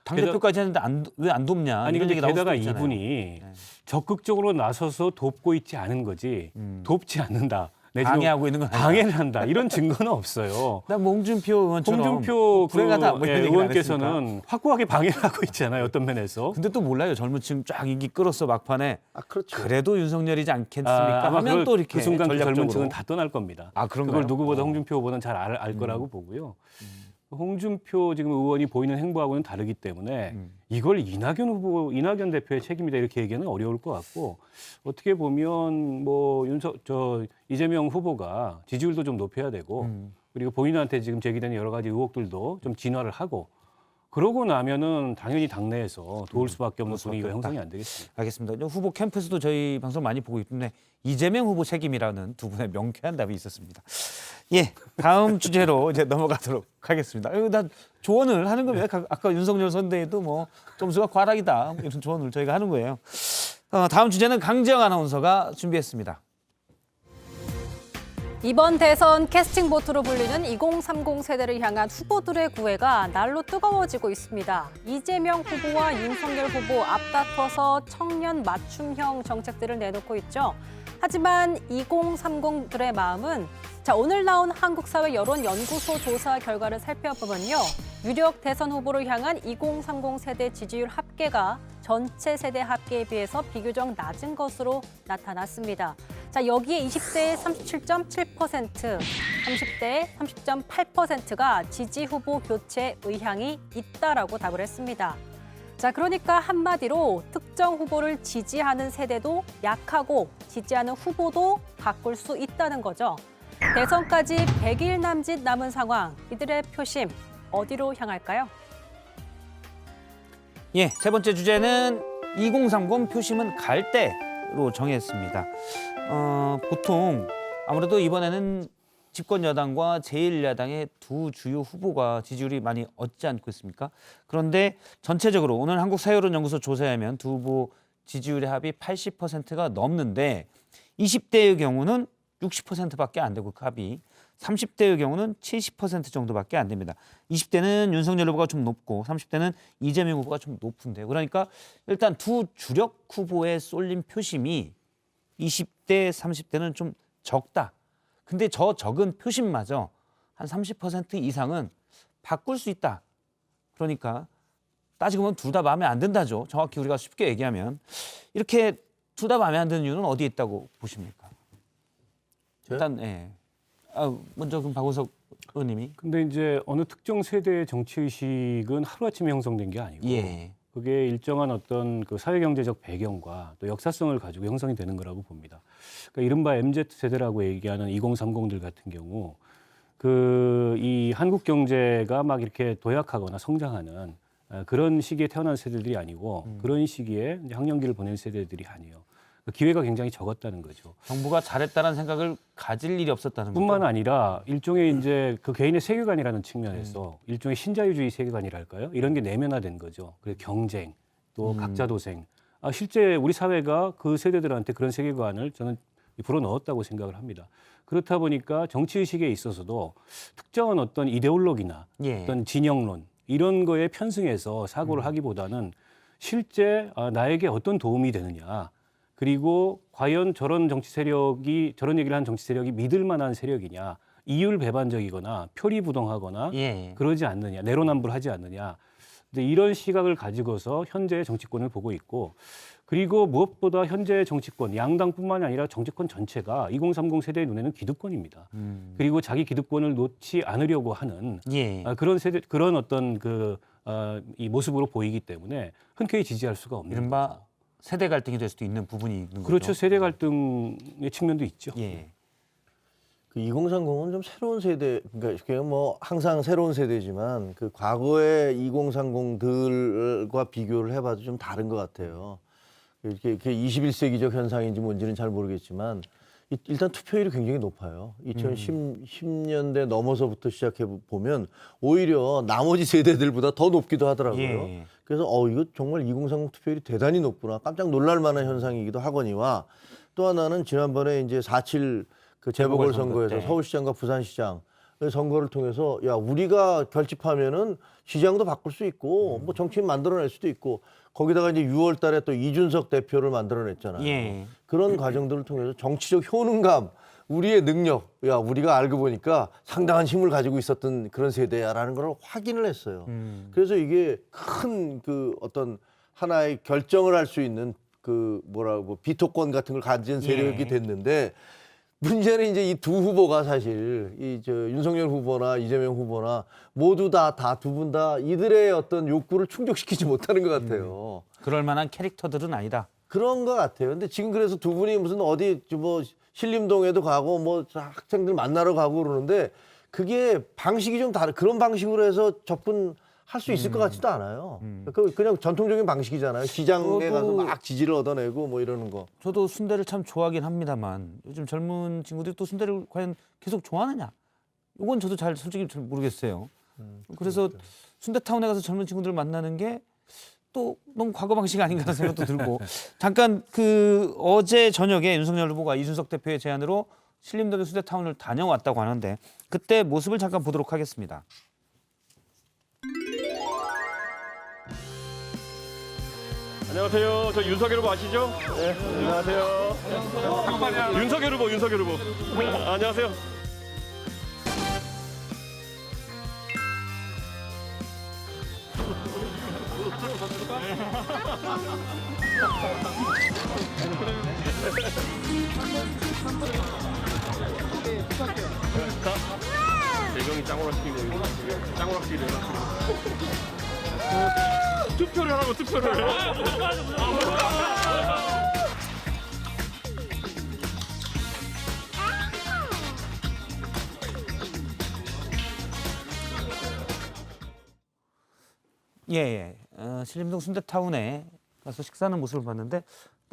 당대표까지 했는데 왜 안 돕냐. 아니 이런 근데 얘기 나올 수도 게다가 있잖아요. 이분이 적극적으로 나서서 돕고 있지 않은 거지 돕지 않는다. 내지는 방해하고 있는 건 아니야. 방해를 한다. 이런 증거는 없어요. 나 홍준표 의원처럼 홍준표 그 불행하다 뭐 이런 얘기를 안 했습니까? 의원께서는 확고하게 방해를 하고 있잖아요. 어떤 면에서. 근데 또 몰라요. 젊은 층 쫙 인기 끌었어 막판에. 아, 그렇죠. 그래도 윤석열이지 않겠습니까? 아마 하면 또 이렇게 그 순간 그 젊은 전략적으로. 층은 다 떠날 겁니다. 아, 그런가요? 그걸 누구보다 홍준표 후보는 잘 알 거라고 보고요. 홍준표 지금 의원이 보이는 행보하고는 다르기 때문에 이걸 이낙연 대표의 책임이다 이렇게 얘기하는 어려울 것 같고 어떻게 보면 뭐 이재명 후보가 지지율도 좀 높여야 되고 그리고 본인한테 지금 제기되는 여러 가지 의혹들도 좀 진화를 하고 그러고 나면은 당연히 당내에서 도울 수밖에 없는 분위기가 형성이 안 되겠습니다. 알겠습니다. 후보 캠프에서도 저희 방송 많이 보고 있는데 이재명 후보 책임이라는 두 분의 명쾌한 답이 있었습니다. 예, 다음 주제로 이제 넘어가도록 하겠습니다. 나 조언을 하는 거예요. 아까 윤석열 선대에도 뭐 점수가 과락이다 이런 조언을 저희가 하는 거예요. 다음 주제는 강지영 아나운서가 준비했습니다. 이번 대선 캐스팅 보트로 불리는 2030 세대를 향한 후보들의 구애가 날로 뜨거워지고 있습니다. 이재명 후보와 윤석열 후보 앞다퉈서 청년 맞춤형 정책들을 내놓고 있죠. 하지만 2030들의 마음은 오늘 나온 한국사회 여론연구소 조사 결과를 살펴보면요. 유력 대선 후보를 향한 2030 세대 지지율 합계가 전체 세대 합계에 비해서 비교적 낮은 것으로 나타났습니다. 여기에 20대의 37.7%, 30대의 30.8%가 지지 후보 교체 의향이 있다라고 답을 했습니다. 그러니까 한마디로 특정 후보를 지지하는 세대도 약하고 지지하는 후보도 바꿀 수 있다는 거죠. 대선까지 100일 남짓 남은 상황, 이들의 표심 어디로 향할까요? 예, 세 번째 주제는 2030 표심은 갈대로 정했습니다. 보통 아무래도 이번에는 집권 여당과 제1야당의 두 주요 후보가 지지율이 많이 얻지 않고 있습니까? 그런데 전체적으로 오늘 한국사회여론연구소 조사에 하면 두 후보 지지율의 합이 80%가 넘는데 20대의 경우는 60%밖에 안 되고 그 합이 30대의 경우는 70% 정도밖에 안 됩니다. 20대는 윤석열 후보가 좀 높고 30대는 이재명 후보가 좀 높은데요. 그러니까 일단 두 주력 후보에 쏠린 표심이 20대, 30대는 좀 적다. 근데 저 적은 표심마저 한 30% 이상은 바꿀 수 있다. 그러니까 따지고 보면 둘 다 마음에 안 든다죠. 정확히 우리가 쉽게 얘기하면. 이렇게 둘 다 마음에 안 드는 이유는 어디에 있다고 보십니까? 일단 먼저 그럼 박원석 의원님이. 근데 이제 어느 특정 세대의 정치 의식은 하루아침에 형성된 게 아니고 그게 일정한 어떤 그 사회경제적 배경과 또 역사성을 가지고 형성이 되는 거라고 봅니다. 그러니까 이른바 MZ세대라고 얘기하는 2030들 같은 경우 이 한국 경제가 막 이렇게 도약하거나 성장하는 그런 시기에 태어난 세대들이 아니고 그런 시기에 이제 학령기를 보낸 세대들이 아니에요. 기회가 굉장히 적었다는 거죠. 정부가 잘했다는 생각을 가질 일이 없었다는 거죠. 뿐만 아니라 일종의 이제 그 개인의 세계관이라는 측면에서 일종의 신자유주의 세계관이랄까요? 이런 게 내면화된 거죠. 그리고 경쟁, 또 각자 도생. 실제 우리 사회가 그 세대들한테 그런 세계관을 저는 불어넣었다고 생각을 합니다. 그렇다 보니까 정치의식에 있어서도 특정한 어떤 이데올로기나 어떤 진영론 이런 거에 편승해서 사고를 하기보다는 실제 나에게 어떤 도움이 되느냐. 그리고 과연 저런 정치 세력이 저런 얘기를 하는 정치 세력이 믿을 만한 세력이냐, 이율 배반적이거나 표리부동하거나 그러지 않느냐, 내로남불하지 않느냐. 이런 시각을 가지고서 현재의 정치권을 보고 있고, 그리고 무엇보다 현재의 정치권, 양당뿐만이 아니라 정치권 전체가 2030 세대의 눈에는 기득권입니다. 그리고 자기 기득권을 놓지 않으려고 하는 그런 세대, 그런 어떤 이 모습으로 보이기 때문에 흔쾌히 지지할 수가 없는 이른바 거죠. 세대 갈등이 될 수도 있는 부분이 있는 거죠. 그렇죠. 세대 갈등의 측면도 있죠. 그 2030은 좀 새로운 세대, 그러니까 뭐 항상 새로운 세대지만 그 과거의 2030들과 비교를 해봐도 좀 다른 것 같아요. 이렇게 21세기적 현상인지 뭔지는 잘 모르겠지만 일단 투표율이 굉장히 높아요. 2010년대 넘어서부터 시작해 보면 오히려 나머지 세대들보다 더 높기도 하더라고요. 그래서 이거 정말 2030 투표율이 대단히 높구나. 깜짝 놀랄 만한 현상이기도 하거니와 또 하나는 지난번에 이제 4.7 그 재보궐선거에서 서울시장과 부산시장 선거를 통해서 야 우리가 결집하면은 시장도 바꿀 수 있고 뭐 정치인 만들어낼 수도 있고 거기다가 이제 6월달에 또 이준석 대표를 만들어냈잖아요. 예. 그런 과정들을 통해서 정치적 효능감, 우리의 능력, 야 우리가 알고 보니까 상당한 힘을 가지고 있었던 그런 세대야라는 걸 확인을 했어요. 그래서 이게 큰 그 어떤 하나의 결정을 할 수 있는 그 뭐라고 비토권 같은 걸 가진 세력이 됐는데 문제는 이제 이 두 후보가 사실 이 저 윤석열 후보나 이재명 후보나 모두 다 두 분 다 이들의 어떤 욕구를 충족시키지 못하는 것 같아요. 그럴 만한 캐릭터들은 아니다. 그런 것 같아요. 근데 지금 그래서 두 분이 무슨 어디 뭐 신림동에도 가고 뭐 학생들 만나러 가고 그러는데 그게 방식이 좀 다른 그런 방식으로 해서 접근할 수 있을 것 같지도 않아요. 그냥 전통적인 방식이잖아요. 시장에 가서 막 지지를 얻어내고 뭐 이러는 거. 저도 순대를 참 좋아하긴 합니다만 요즘 젊은 친구들이 또 순대를 과연 계속 좋아하느냐? 이건 저도 솔직히 잘 모르겠어요. 그래서 순대타운에 가서 젊은 친구들을 만나는 게 또 너무 과거 방식 아닌가 생각도 들고 잠깐 그 어제 저녁에 윤석열 후보가 이준석 대표의 제안으로 신림동의 순대타운을 다녀왔다고 하는데 그때 모습을 잠깐 보도록 하겠습니다. 안녕하세요. 저 윤석열 후보 아시죠? 네. 안녕하세요. 윤석열 후보. 안녕하세요. 대경이 짱오락시키네. 짱오락시키네. 투표를 하라고 투표를. 예. 신림동 순대타운에 가서 식사하는 모습을 봤는데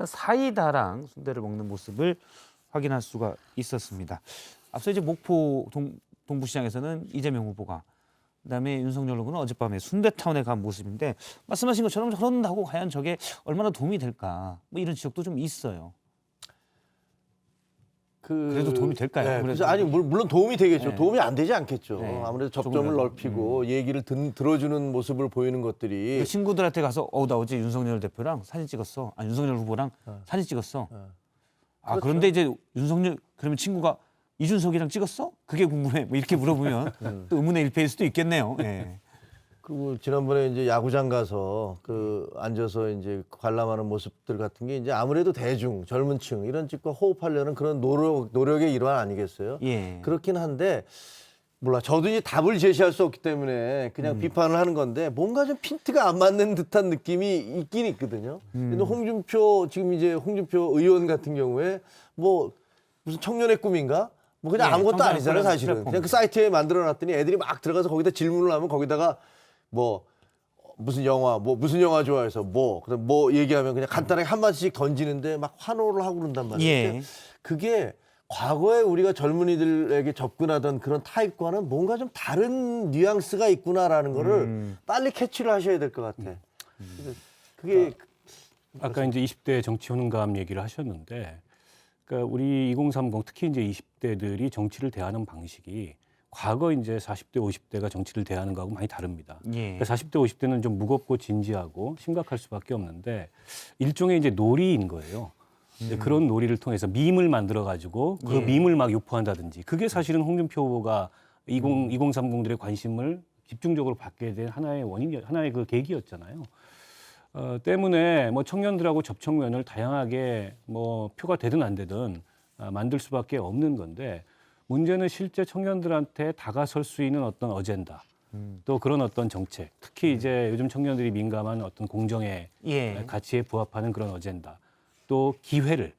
사이다랑 순대를 먹는 모습을 확인할 수가 있었습니다. 앞서 이제 목포 동부시장에서는 이재명 후보가 그다음에 윤석열 후보는 어젯밤에 순대타운에 간 모습인데 말씀하신 것처럼 저런다고 과연 저게 얼마나 도움이 될까 뭐 이런 지적도 좀 있어요. 그래도 도움이 될까요? 네, 그래도. 그래서 아니 물론 도움이 되겠죠. 네. 도움이 안 되지 않겠죠. 네. 아무래도 접점을 조금이라도. 넓히고 얘기를 들어주는 모습을 보이는 것들이 그 친구들한테 가서 나 어제 윤석열 대표랑 사진 찍었어. 윤석열 후보랑 사진 찍었어. 그렇죠. 그런데 이제 윤석열 그러면 친구가 이준석이랑 찍었어? 그게 궁금해. 뭐 이렇게 물어보면 또 의문의 일패일 수도 있겠네요. 예. 그리고 지난번에 이제 야구장 가서 그 앉아서 이제 관람하는 모습들 같은 게 이제 아무래도 대중, 젊은층 이런 쪽과 호흡하려는 그런 노력의 일환 아니겠어요? 예. 그렇긴 한데 몰라. 저도 이제 답을 제시할 수 없기 때문에 그냥 비판을 하는 건데 뭔가 좀 핀트가 안 맞는 듯한 느낌이 있긴 있거든요. 근데 지금 이제 홍준표 의원 같은 경우에 뭐 무슨 청년의 꿈인가? 뭐 그냥 예, 아무것도 청년의 아니잖아요, 꿈 사실은. 플랫폼. 그냥 그 사이트에 만들어놨더니 애들이 막 들어가서 거기다 질문을 하면 거기다가 뭐 무슨 영화 좋아해서 그다음 뭐 얘기하면 그냥 간단하게 한 마디씩 던지는데 막 환호를 하고 그런단 말이에요. 예. 그게 과거에 우리가 젊은이들에게 접근하던 그런 타입과는 뭔가 좀 다른 뉘앙스가 있구나라는 거를 빨리 캐치를 하셔야 될 것 같아. 그게 아까 이제 20대 정치 효능감 얘기를 하셨는데, 그러니까 우리 2030 특히 이제 20대들이 정치를 대하는 방식이 과거 이제 40대, 50대가 정치를 대하는 거하고 많이 다릅니다. 예. 그러니까 40대, 50대는 좀 무겁고 진지하고 심각할 수밖에 없는데 일종의 이제 놀이인 거예요. 이제 그런 놀이를 통해서 밈을 만들어 가지고 그 예. 밈을 막 유포한다든지 그게 사실은 홍준표 후보가 2030들의 관심을 집중적으로 받게 된 하나의 그 계기였잖아요. 때문에 뭐 청년들하고 접촉면을 다양하게 뭐 표가 되든 안 되든 만들 수밖에 없는 건데 문제는 실제 청년들한테 다가설 수 있는 어떤 어젠다 또 그런 어떤 정책 특히 이제 요즘 청년들이 민감한 어떤 공정의 예. 가치에 부합하는 그런 어젠다 또 기회를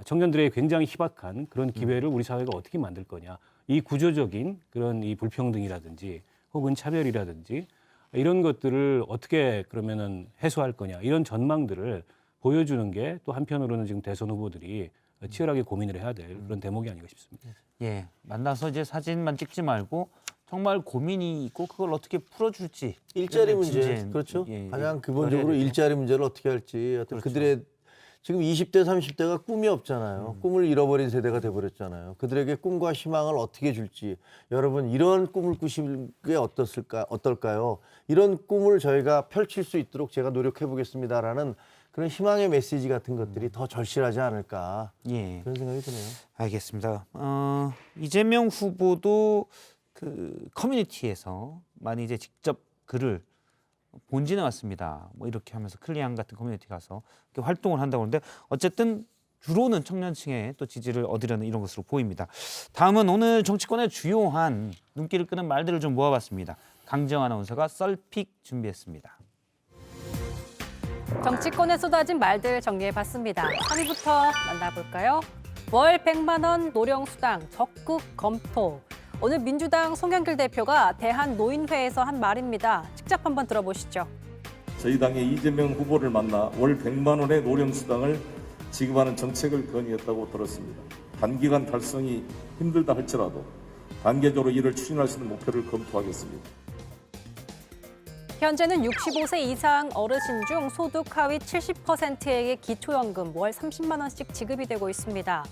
청년들의 굉장히 희박한 그런 기회를 우리 사회가 어떻게 만들 거냐 이 구조적인 그런 이 불평등이라든지 혹은 차별이라든지 이런 것들을 어떻게 그러면은 해소할 거냐 이런 전망들을 보여주는 게 또 한편으로는 지금 대선 후보들이 치열하게 고민을 해야 될 그런 대목이 아닌가 싶습니다. 예. 만나서 이제 사진만 찍지 말고 정말 고민이 있고 그걸 어떻게 풀어줄지 일자리 문제 진지한, 그렇죠. 예, 가장 근본적으로 되죠. 일자리 문제를 어떻게 할지 어떤 그렇죠. 그들의 지금 20대, 30대가 꿈이 없잖아요. 꿈을 잃어버린 세대가 돼버렸잖아요. 그들에게 꿈과 희망을 어떻게 줄지. 여러분 이런 꿈을 꾸시는 게 어떨까요? 이런 꿈을 저희가 펼칠 수 있도록 제가 노력해 보겠습니다라는 그런 희망의 메시지 같은 것들이 더 절실하지 않을까. 예. 그런 생각이 드네요. 알겠습니다. 이재명 후보도 그 커뮤니티에서 많이 이제 직접 글을 본진에 왔습니다. 뭐 이렇게 하면서 클리앙 같은 커뮤니티 가서 이렇게 활동을 한다고 하는데 어쨌든 주로는 청년층의 또 지지를 얻으려는 이런 것으로 보입니다. 다음은 오늘 정치권의 주요한 눈길을 끄는 말들을 좀 모아봤습니다. 강지영 아나운서가 썰픽 준비했습니다. 정치권에 쏟아진 말들 정리해봤습니다. 3위부터 만나볼까요? 월 100만 원 노령수당 적극 검토. 오늘 민주당 송영길 대표가 대한노인회에서 한 말입니다. 직접 한번 들어보시죠. 저희 당의 이재명 후보를 만나 월 100만 원의 노령수당을 지급하는 정책을 건의했다고 들었습니다. 단기간 달성이 힘들다 할지라도 단계적으로 이를 추진할 수 있는 목표를 검토하겠습니다. 현재는 65세 이상 어르신 중 소득 하위 70%에게 기초연금 월 30만 원씩 지급이 되고 있습니다.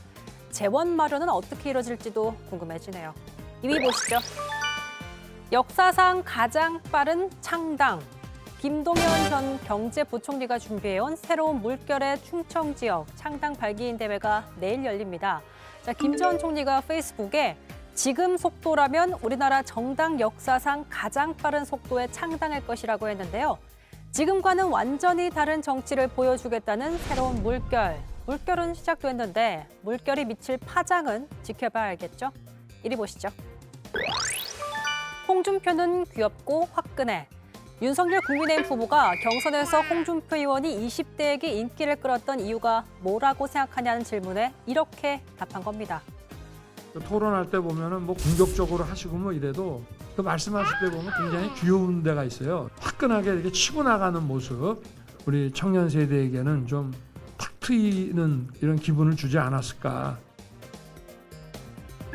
재원 마련은 어떻게 이뤄질지도 궁금해지네요. 2위 보시죠. 역사상 가장 빠른 창당. 김동연 전 경제부총리가 준비해온 새로운 물결의 충청 지역 창당 발기인 대회가 내일 열립니다. 김 전 총리가 페이스북에 지금 속도라면 우리나라 정당 역사상 가장 빠른 속도의 창당할 것이라고 했는데요. 지금과는 완전히 다른 정치를 보여주겠다는 새로운 물결. 물결은 시작됐는데 물결이 미칠 파장은 지켜봐야 알겠죠? 이리 보시죠. 홍준표는 귀엽고 화끈해. 윤석열 국민의힘 후보가 경선에서 홍준표 의원이 20대에게 인기를 끌었던 이유가 뭐라고 생각하냐는 질문에 이렇게 답한 겁니다. 토론할 때 보면은 뭐 공격적으로 하시고 뭐 이래도 그 말씀하실 때 보면 굉장히 귀여운 데가 있어요. 화끈하게 이렇게 치고 나가는 모습, 우리 청년 세대에게는 좀 탁 트이는 이런 기분을 주지 않았을까.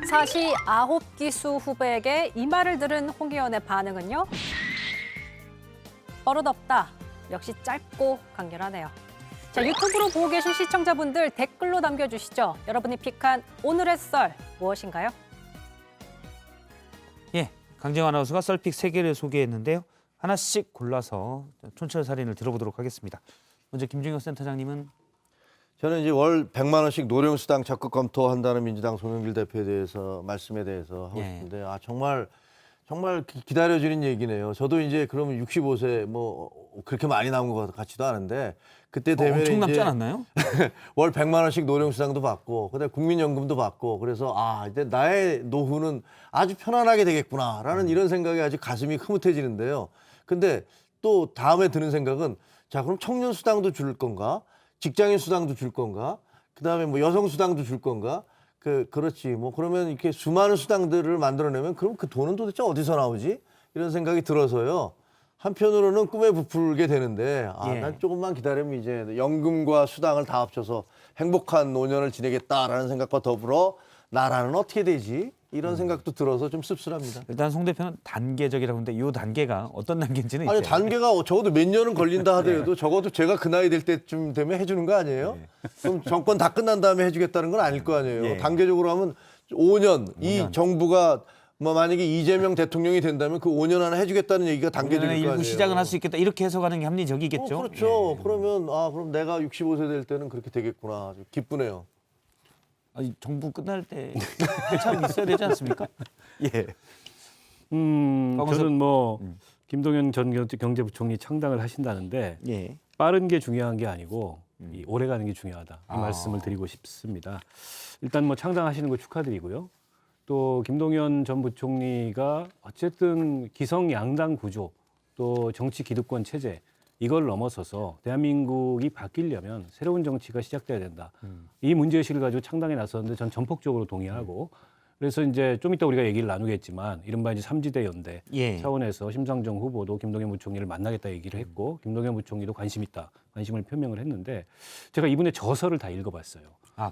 사시 9기수 후보에게 이 말을 들은 홍 의원의 반응은요? 버릇없다. 역시 짧고 강렬하네요. 자, 유튜브로 보고 계신 시청자분들 댓글로 남겨주시죠. 여러분이 픽한 오늘의 썰 무엇인가요? 예, 강지영 아나운서가 썰픽 3개를 소개했는데요. 하나씩 골라서 촌철살인을 들어보도록 하겠습니다. 먼저 김중혁 센터장님은 저는 이제 월 100만 원씩 노령수당 적극 검토한다는 민주당 송영길 대표에 대해서 말씀에 대해서 하고 싶은데 정말 기다려지는 얘기네요. 저도 이제 그러면 65세 뭐 그렇게 많이 남은 것 같지도 않은데 그때 되면 엄청 남지 이제 않았나요? 월 100만 원씩 노령수당도 받고 그다음에 국민연금도 받고 그래서 이제 나의 노후는 아주 편안하게 되겠구나라는 이런 생각에 아주 가슴이 흐뭇해지는데요. 근데 또 다음에 드는 생각은 자 그럼 청년 수당도 줄 건가? 직장인 수당도 줄 건가? 그다음에 뭐 여성 수당도 줄 건가? 그렇지. 뭐 그러면 이렇게 수많은 수당들을 만들어내면 그럼 그 돈은 도대체 어디서 나오지? 이런 생각이 들어서요. 한편으로는 꿈에 부풀게 되는데 난 조금만 기다리면 이제 연금과 수당을 다 합쳐서 행복한 노년을 지내겠다라는 생각과 더불어 나라는 어떻게 되지? 이런 생각도 들어서 좀 씁쓸합니다. 일단 송 대표는 단계적이라고 하는데 이 단계가 어떤 단계인지는 아니 이제 단계가 적어도 몇 년은 걸린다 하더라도 적어도 제가 그 나이 될 때쯤 되면 해주는 거 아니에요? 그럼 정권 다 끝난 다음에 해주겠다는 건 아닐 거 아니에요. 단계적으로 하면 5년 이 정부가 뭐 만약에 이재명 대통령이 된다면 그 5년 안에 해주겠다는 얘기가 단계적일 거 아니에요. 일부 시작은 할 수 있겠다 이렇게 해석하는 게 합리적이겠죠. 그렇죠. 그러면 그럼 내가 65세 될 때는 그렇게 되겠구나. 아주 기쁘네요. 정부 끝날 때 참 있어야 되지 않습니까? 예. 저는 뭐 김동연 전 경제부총리 창당을 하신다는데 빠른 게 중요한 게 아니고 이 오래 가는 게 중요하다. 이 말씀을 드리고 싶습니다. 일단 뭐 창당하시는 거 축하드리고요. 또 김동연 전 부총리가 어쨌든 기성 양당 구조 또 정치 기득권 체제 이걸 넘어서서 대한민국이 바뀌려면 새로운 정치가 시작돼야 된다. 이 문제의식을 가지고 창당에 나섰는데 전 전폭적으로 동의하고 그래서 이제 좀 이따 우리가 얘기를 나누겠지만 이른바 이제 3지대 연대 차원에서 심상정 후보도 김동연 부총리를 만나겠다 얘기를 했고 김동연 부총리도 관심을 표명을 했는데 제가 이분의 저서를 다 읽어봤어요.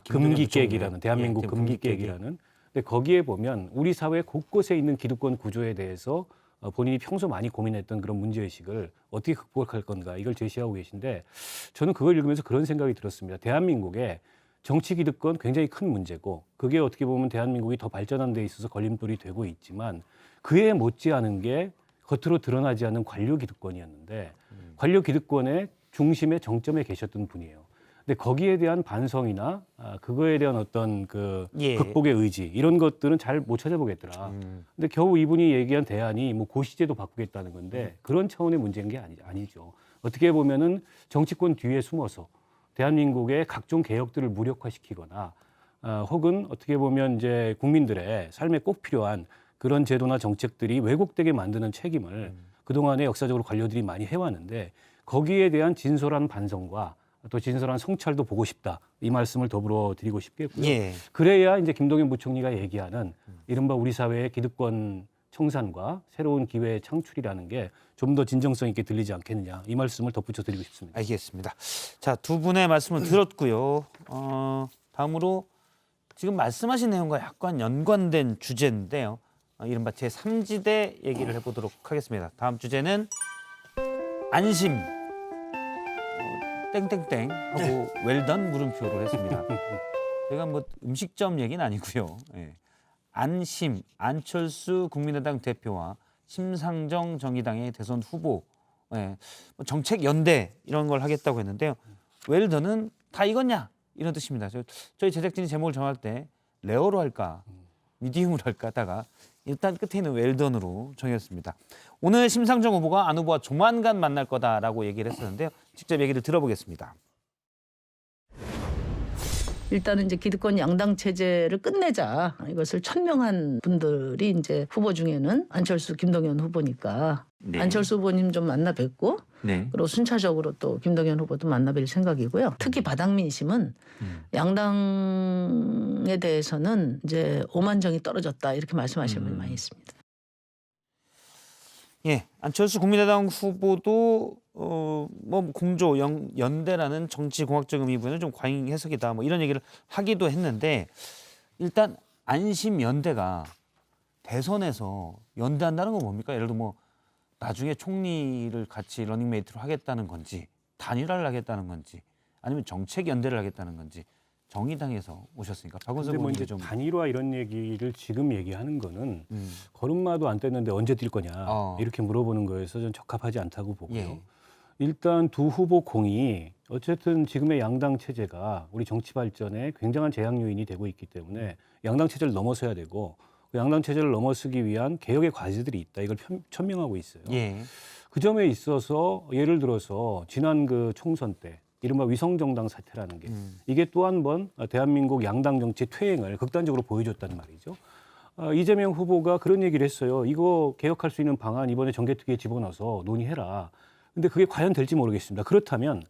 금기깨기라는 대한민국 금기깨기라는. 근데 거기에 보면 우리 사회 곳곳에 있는 기득권 구조에 대해서 본인이 평소 많이 고민했던 그런 문제의식을 어떻게 극복할 건가 이걸 제시하고 계신데 저는 그걸 읽으면서 그런 생각이 들었습니다. 대한민국의 정치 기득권 굉장히 큰 문제고 그게 어떻게 보면 대한민국이 더 발전하는 데 있어서 걸림돌이 되고 있지만 그에 못지않은 게 겉으로 드러나지 않는 관료 기득권이었는데 관료 기득권의 중심의 정점에 계셨던 분이에요. 근데 거기에 대한 반성이나 그거에 대한 어떤 그 예. 극복의 의지 이런 것들은 잘 못 찾아보겠더라. 근데 겨우 이분이 얘기한 대안이 뭐 고시제도 바꾸겠다는 건데 그런 차원의 문제인 게 아니죠. 어떻게 보면은 정치권 뒤에 숨어서 대한민국의 각종 개혁들을 무력화시키거나 혹은 어떻게 보면 이제 국민들의 삶에 꼭 필요한 그런 제도나 정책들이 왜곡되게 만드는 책임을 그동안에 역사적으로 관료들이 많이 해왔는데 거기에 대한 진솔한 반성과 또 진솔한 성찰도 보고 싶다. 이 말씀을 더불어 드리고 싶겠고요. 예. 그래야 이제 김동연 부총리가 얘기하는 이른바 우리 사회의 기득권 청산과 새로운 기회 창출이라는 게 좀 더 진정성 있게 들리지 않겠느냐. 이 말씀을 덧붙여 드리고 싶습니다. 알겠습니다. 자, 두 분의 말씀을 들었고요. 다음으로 지금 말씀하신 내용과 약간 연관된 주제인데요. 이른바 제3지대 얘기를 해보도록 하겠습니다. 다음 주제는 안심 땡땡땡 하고 웰던 물음표를 했습니다. 제가 뭐 음식점 얘기는 아니고요. 예. 안심 안철수 국민의당 대표와 심상정 정의당의 대선 후보 예. 뭐 정책 연대 이런 걸 하겠다고 했는데요. 웰던은 다 익었냐 이런 뜻입니다. 저희 제작진이 제목을 정할 때 레어로 할까 미디움으로 할까 하다가 일단 끝에 있는 웰던으로 정했습니다. 오늘 심상정 후보가 안 후보와 조만간 만날 거다라고 얘기를 했었는데요. 직접 얘기를 들어보겠습니다. 일단은 이제 기득권 양당 체제를 끝내자. 이것을 천명한 분들이 이제 후보 중에는 안철수, 김동연 후보니까 네. 안철수 후보님 좀 만나 뵙고 네. 그리고 순차적으로 또 김동연 후보도 만나 뵐 생각이고요. 특히 바닥민심은 양당에 대해서는 이제 오만정이 떨어졌다 이렇게 말씀하시는 분이 많이 있습니다. 예, 안철수 국민의당 후보도 뭐 공조 연대라는 정치공학적 의미 부여는 좀 과잉 해석이다. 뭐 이런 얘기를 하기도 했는데 일단 안심 연대가 대선에서 연대한다는 건 뭡니까? 예를 들어 뭐 나중에 총리를 같이 러닝메이트로 하겠다는 건지 단일화를 하겠다는 건지 아니면 정책 연대를 하겠다는 건지 정의당에서 오셨으니까 박원석 근데 뭐 의원님 이제 좀 단일화 이런 얘기를 지금 얘기하는 거는 걸음마도 안 뗐는데 언제 뛸 거냐 이렇게 물어보는 거에서 좀 적합하지 않다고 보고요. 예. 일단 두 후보 공이 어쨌든 지금의 양당 체제가 우리 정치 발전에 굉장한 제약 요인이 되고 있기 때문에 양당 체제를 넘어서야 되고 그 양당 체제를 넘어서기 위한 개혁의 과제들이 있다. 이걸 천명하고 있어요. 예. 그 점에 있어서 예를 들어서 지난 그 총선 때 이른바 위성정당 사태라는 게 이게 또 한 번 대한민국 양당 정치 퇴행을 극단적으로 보여줬다는 말이죠. 이재명 후보가 그런 얘기를 했어요. 이거 개혁할 수 있는 방안 이번에 정개특위에 집어넣어서 논의해라. 근데 그게 과연 될지 모르겠습니다. 그렇다면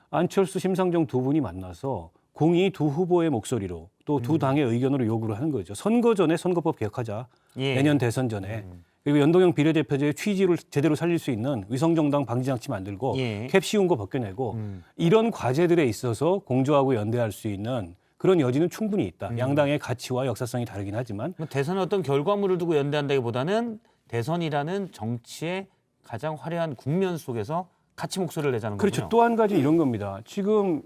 안철수, 심상정 두 분이 만나서 공이 두 후보의 목소리로 또 두 당의 의견으로 요구를 하는 거죠. 선거 전에 선거법 개혁하자. 예. 내년 대선 전에. 그리고 연동형 비례대표제의 취지를 제대로 살릴 수 있는 위성정당 방지장치 만들고 예. 캡 씌운 거 벗겨내고 이런 과제들에 있어서 공조하고 연대할 수 있는 그런 여지는 충분히 있다. 양당의 가치와 역사성이 다르긴 하지만 뭐 대선의 어떤 결과물을 두고 연대한다기보다는 대선이라는 정치의 가장 화려한 국면 속에서 같이 목소리를 내자는 거군요. 그렇죠. 또 한 가지 이런 겁니다. 지금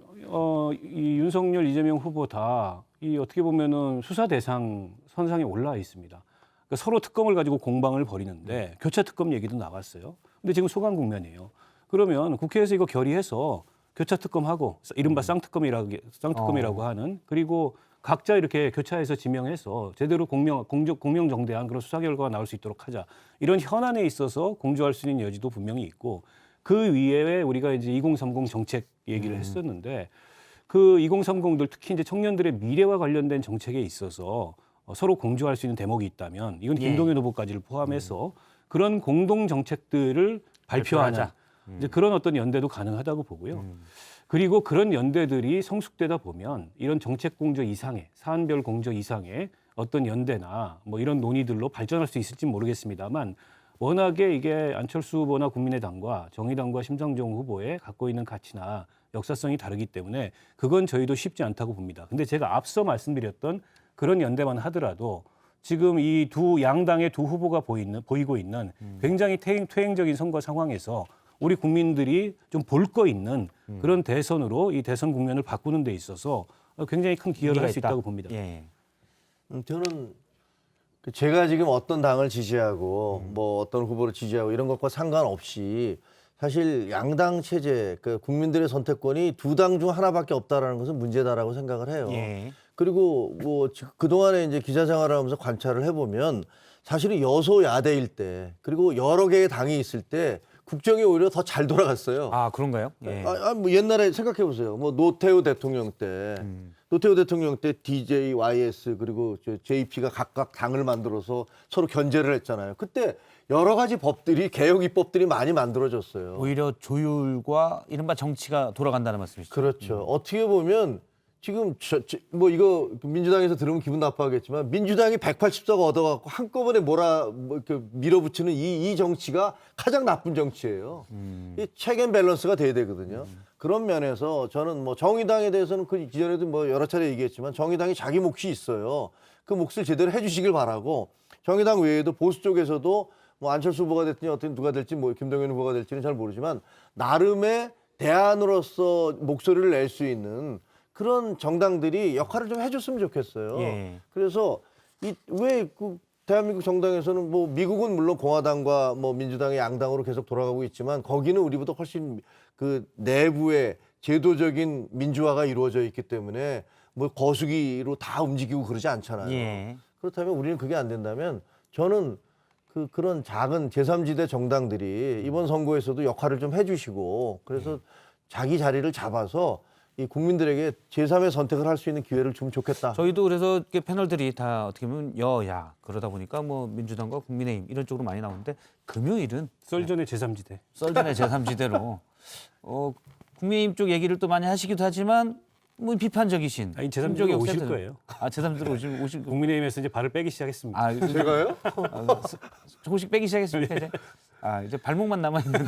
이 윤석열, 이재명 후보 다 이 어떻게 보면은 수사 대상 선상에 올라와 있습니다. 그러니까 서로 특검을 가지고 공방을 벌이는데 교차 특검 얘기도 나왔어요. 근데 지금 소강 국면이에요. 그러면 국회에서 이거 결의해서 교차 특검하고 이른바 쌍특검이라고 하는 그리고 각자 이렇게 교차해서 지명해서 제대로 공명정대한 그런 수사 결과가 나올 수 있도록 하자. 이런 현안에 있어서 공조할 수 있는 여지도 분명히 있고 그 위에 우리가 이제 2030 정책 얘기를 했었는데 그 2030들 특히 이제 청년들의 미래와 관련된 정책에 있어서 서로 공조할 수 있는 대목이 있다면 이건 김동연 후보까지를 포함해서 그런 공동 정책들을 발표하는 이제 그런 어떤 연대도 가능하다고 보고요. 그리고 그런 연대들이 성숙되다 보면 이런 정책 공조 이상의 사안별 공조 이상의 어떤 연대나 뭐 이런 논의들로 발전할 수 있을지 모르겠습니다만 워낙에 이게 안철수 후보나 국민의당과 정의당과 심상정 후보의 갖고 있는 가치나 역사성이 다르기 때문에 그건 저희도 쉽지 않다고 봅니다. 근데 제가 앞서 말씀드렸던 그런 연대만 하더라도 지금 이 두 양당의 두 후보가 보이고 있는 굉장히 퇴행적인 선거 상황에서 우리 국민들이 좀 볼 거 있는 그런 대선으로 이 대선 국면을 바꾸는 데 있어서 굉장히 큰 기여를 할 수 있다고 봅니다. 예. 저는 제가 지금 어떤 당을 지지하고 뭐 어떤 후보를 지지하고 이런 것과 상관없이 사실 양당 체제, 그 국민들의 선택권이 두 당 중 하나밖에 없다라는 것은 문제다라고 생각을 해요. 예. 그리고 뭐 그동안에 이제 기자 생활을 하면서 관찰을 해보면 사실은 여소야대일 때 그리고 여러 개의 당이 있을 때 국정이 오히려 더 잘 돌아갔어요. 아, 그런가요? 예. 뭐 옛날에 생각해 보세요. 뭐 노태우 대통령 때 DJ, YS 그리고 JP가 각각 당을 만들어서 서로 견제를 했잖아요. 그때 여러 가지 법들이 개혁 입법들이 많이 만들어졌어요. 오히려 조율과 이른바 정치가 돌아간다는 말씀이시죠? 그렇죠. 어떻게 보면 지금 뭐 이거 민주당에서 들으면 기분 나빠하겠지만 민주당이 180석 얻어갖고 한꺼번에 이렇게 밀어붙이는 이 정치가 가장 나쁜 정치예요. 이 체계 밸런스가 돼야 되거든요. 그런 면에서 저는 뭐 정의당에 대해서는 그 기존에도 뭐 여러 차례 얘기했지만 정의당이 자기 몫이 있어요. 그 몫을 제대로 해주시길 바라고 정의당 외에도 보수 쪽에서도 뭐 안철수 후보가 됐든지 어떤 누가 될지 뭐 김동연 후보가 될지는 잘 모르지만 나름의 대안으로서 목소리를 낼 수 있는 그런 정당들이 역할을 좀 해줬으면 좋겠어요. 예. 그래서 왜 대한민국 정당에서는 뭐 미국은 물론 공화당과 뭐 민주당의 양당으로 계속 돌아가고 있지만 거기는 우리보다 훨씬 그 내부의 제도적인 민주화가 이루어져 있기 때문에 뭐 거수기로 다 움직이고 그러지 않잖아요. 예. 그렇다면 우리는 그게 안 된다면 저는 그런 작은 제3지대 정당들이 이번 선거에서도 역할을 좀 해주시고 그래서 자기 자리를 잡아서 이 국민들에게 제3의 선택을 할 수 있는 기회를 주면 좋겠다. 저희도 그래서 이렇게 패널들이 다 어떻게 보면 여야 그러다 보니까 뭐 민주당과 국민의힘 이런 쪽으로 많이 나오는데 금요일은 썰전의 제3지대. 썰전의 제3지대로 국민의힘 쪽 얘기를 또 많이 하시기도 하지만 뭐 비판적이신 아니, 제3지대로 오실 거예요. 아, 제3지대로 오실 국민의힘에서 이제 발을 빼기 시작했습니다. 아, 제가요? 조금씩 빼기 시작했습니까 이제? 아, 이제 발목만 남아 있는.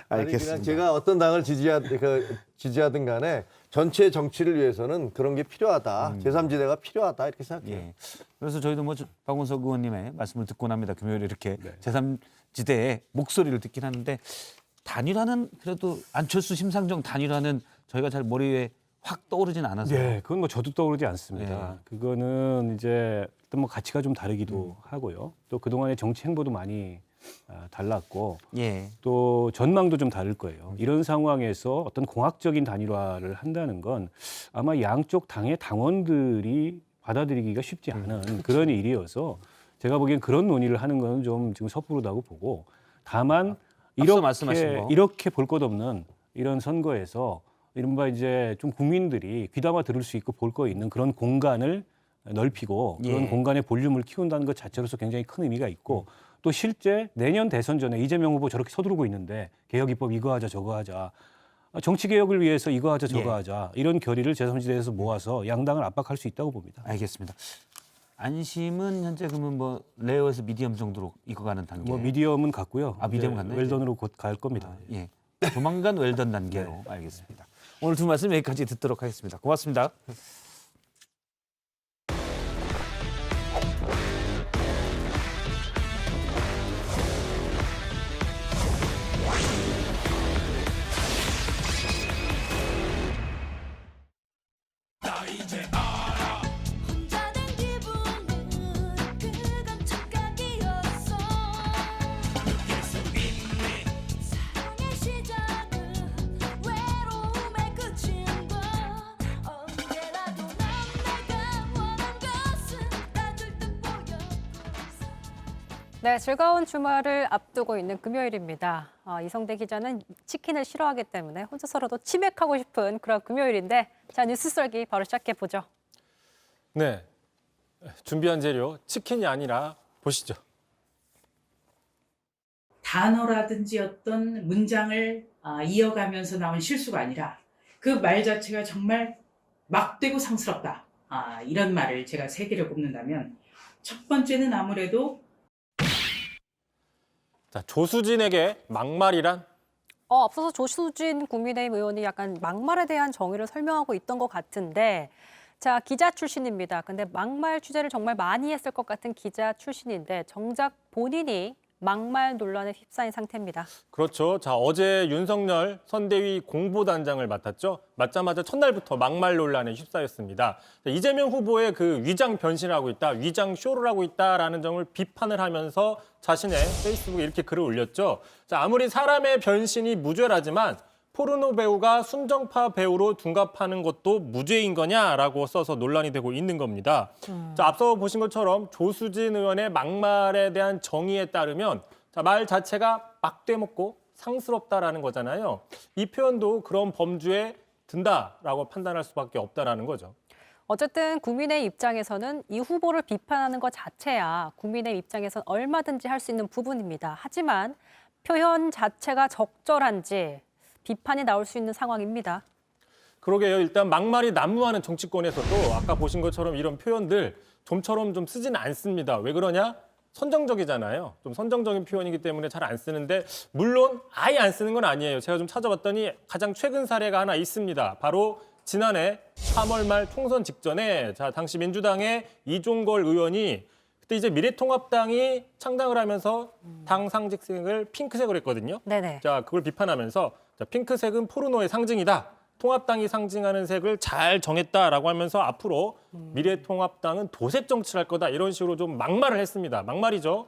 아니 그냥 제가 어떤 당을 지지하든 간에 전체 정치를 위해서는 그런 게 필요하다. 제3지대가 필요하다 이렇게 생각해요. 예. 그래서 저희도 뭐 박원석 의원님의 말씀을 듣고 납니다. 금요일에 이렇게 제3지대의 목소리를 듣긴 하는데 단일화는 그래도 안철수 심상정 단일화는 저희가 잘 머리 위에 확 떠오르진 않아서. 네, 그건 뭐 저도 떠오르지 않습니다. 그거는 이제 일단 뭐 가치가 좀 다르기도 하고요. 또 그동안의 정치 행보도 많이 달랐고 예. 또 전망도 좀 다를 거예요. 이런 상황에서 어떤 공학적인 단일화를 한다는 건 아마 양쪽 당의 당원들이 받아들이기가 쉽지 않은 그런 일이어서 제가 보기엔 그런 논의를 하는 건 좀 지금 섣부르다고 보고 다만 이렇게 볼 것 없는 이런 선거에서 이른바 이제 좀 국민들이 귀담아 들을 수 있고 볼 거 있는 그런 공간을 넓히고 그런 공간의 볼륨을 키운다는 것 자체로서 굉장히 큰 의미가 있고 또 실제 내년 대선 전에 이재명 후보 저렇게 서두르고 있는데 개혁 입법 이거 하자 저거 하자 정치 개혁을 위해서 이거 하자 저거 하자 이런 결의를 제3지대에서 모아서 양당을 압박할 수 있다고 봅니다. 알겠습니다. 안심은 현재 그러면 뭐 레어에서 미디엄 정도로 익어가는 단계. 뭐 미디엄은 갔고요. 아, 미디엄 갔나요? 웰던으로 곧 갈 겁니다. 예. 조만간 웰던 단계로 알겠습니다. 오늘 두 말씀 여기까지 듣도록 하겠습니다. 고맙습니다. 네, 즐거운 주말을 앞두고 있는 금요일입니다. 이성대 기자는 치킨을 싫어하기 때문에 혼자서라도 치맥하고 싶은 그런 금요일인데 자, 뉴스 썰기 바로 시작해보죠. 네, 준비한 재료 치킨이 아니라 보시죠. 단어라든지 어떤 문장을 이어가면서 나온 실수가 아니라 그 말 자체가 정말 막되고 상스럽다. 이런 말을 제가 세 개를 꼽는다면 첫 번째는 아무래도 자, 조수진에게 막말이란? 앞서서 조수진 국민의힘 의원이 약간 막말에 대한 정의를 설명하고 있던 것 같은데 자, 기자 출신입니다. 근데 막말 취재를 정말 많이 했을 것 같은 기자 출신인데 정작 본인이 막말 논란에 휩싸인 상태입니다. 그렇죠. 자, 어제 윤석열 선대위 공보단장을 맡았죠. 맡자마자 첫날부터 막말 논란에 휩싸였습니다. 이재명 후보의 그 위장 변신을 하고 있다, 위장 쇼를 하고 있다라는 점을 비판을 하면서 자신의 페이스북에 이렇게 글을 올렸죠. 자, 아무리 사람의 변신이 무죄라지만 포르노 배우가 순정파 배우로 둔갑하는 것도 무죄인 거냐라고 써서 논란이 되고 있는 겁니다. 자, 앞서 보신 것처럼 조수진 의원의 막말에 대한 정의에 따르면 자, 말 자체가 막되먹고 상스럽다라는 거잖아요. 이 표현도 그런 범주에 든다라고 판단할 수밖에 없다라는 거죠. 어쨌든 국민의 입장에서는 이 후보를 비판하는 것 자체야 국민의 입장에선 얼마든지 할 수 있는 부분입니다. 하지만 표현 자체가 적절한지 비판이 나올 수 있는 상황입니다. 그러게요. 일단 막말이 난무하는 정치권에서도 아까 보신 것처럼 이런 표현들 좀처럼 좀 쓰지는 않습니다. 왜 그러냐? 선정적이잖아요. 좀 선정적인 표현이기 때문에 잘 안 쓰는데 물론 아예 안 쓰는 건 아니에요. 제가 좀 찾아봤더니 가장 최근 사례가 하나 있습니다. 바로 지난해 3월 말 총선 직전에 자, 당시 민주당의 이종걸 의원이 그때 이제 미래통합당이 창당을 하면서 당 상징색을 핑크색으로 했거든요. 네네. 자, 그걸 비판하면서 자, 핑크색은 포르노의 상징이다. 통합당이 상징하는 색을 잘 정했다라고 하면서 앞으로 미래통합당은 도색 정치를 할 거다. 이런 식으로 좀 막말을 했습니다. 막말이죠.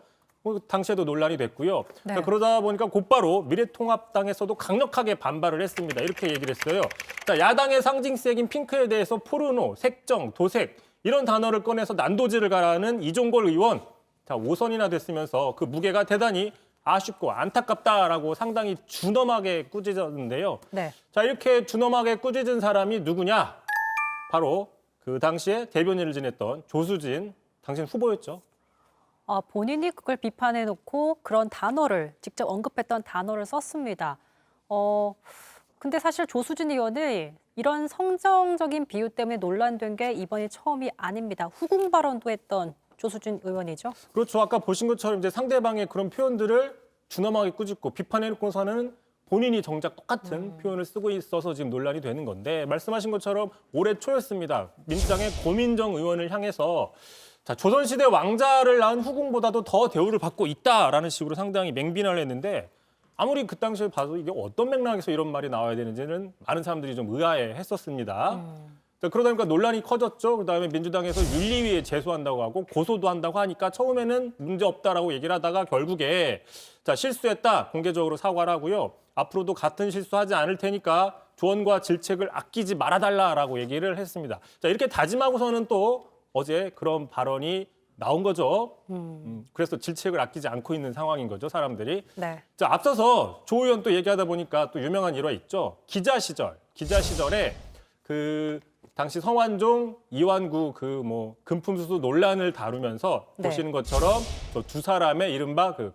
당시에도 논란이 됐고요. 네. 자, 그러다 보니까 곧바로 미래통합당에서도 강력하게 반발을 했습니다. 이렇게 얘기를 했어요. 자, 야당의 상징색인 핑크에 대해서 포르노, 색정, 도색 이런 단어를 꺼내서 난도질을 가라는 이종걸 의원. 자, 5선이나 됐으면서 그 무게가 대단히 아쉽고 안타깝다라고 상당히 준엄하게 꾸짖었는데요. 네. 자, 이렇게 준엄하게 꾸짖은 사람이 누구냐? 바로 그 당시에 대변인을 지냈던 조수진 당신 후보였죠. 본인이 그걸 비판해놓고 그런 단어를 직접 언급했던 단어를 썼습니다. 근데 사실 조수진 의원이 이런 성정적인 비유 때문에 논란된 게 이번이 처음이 아닙니다. 후궁 발언도 했던 조수진 의원이죠. 그렇죠. 아까 보신 것처럼 이제 상대방의 그런 표현들을 준엄하게 꾸짖고 비판해놓고서는 본인이 정작 똑같은 표현을 쓰고 있어서 지금 논란이 되는 건데 말씀하신 것처럼 올해 초였습니다. 민주당의 고민정 의원을 향해서 자, 조선시대 왕자를 낳은 후궁보다도 더 대우를 받고 있다라는 식으로 상당히 맹비난을 했는데 아무리 그 당시에 봐도 이게 어떤 맥락에서 이런 말이 나와야 되는지는 많은 사람들이 좀 의아해했었습니다. 그러다 보니까 논란이 커졌죠. 그다음에 민주당에서 윤리위에 제소한다고 하고 고소도 한다고 하니까 처음에는 문제없다라고 얘기를 하다가 결국에 자, 실수했다. 공개적으로 사과를 하고요. 앞으로도 같은 실수하지 않을 테니까 조언과 질책을 아끼지 말아달라라고 얘기를 했습니다. 자, 이렇게 다짐하고서는 또 어제 그런 발언이 나온 거죠. 그래서 질책을 아끼지 않고 있는 상황인 거죠, 사람들이. 네. 자, 앞서서 조 의원 또 얘기하다 보니까 또 유명한 일화 있죠. 기자 시절에 그 당시 성완종, 이완구 그 뭐 금품수수 논란을 다루면서 네. 보시는 것처럼 저 두 사람의 이른바 그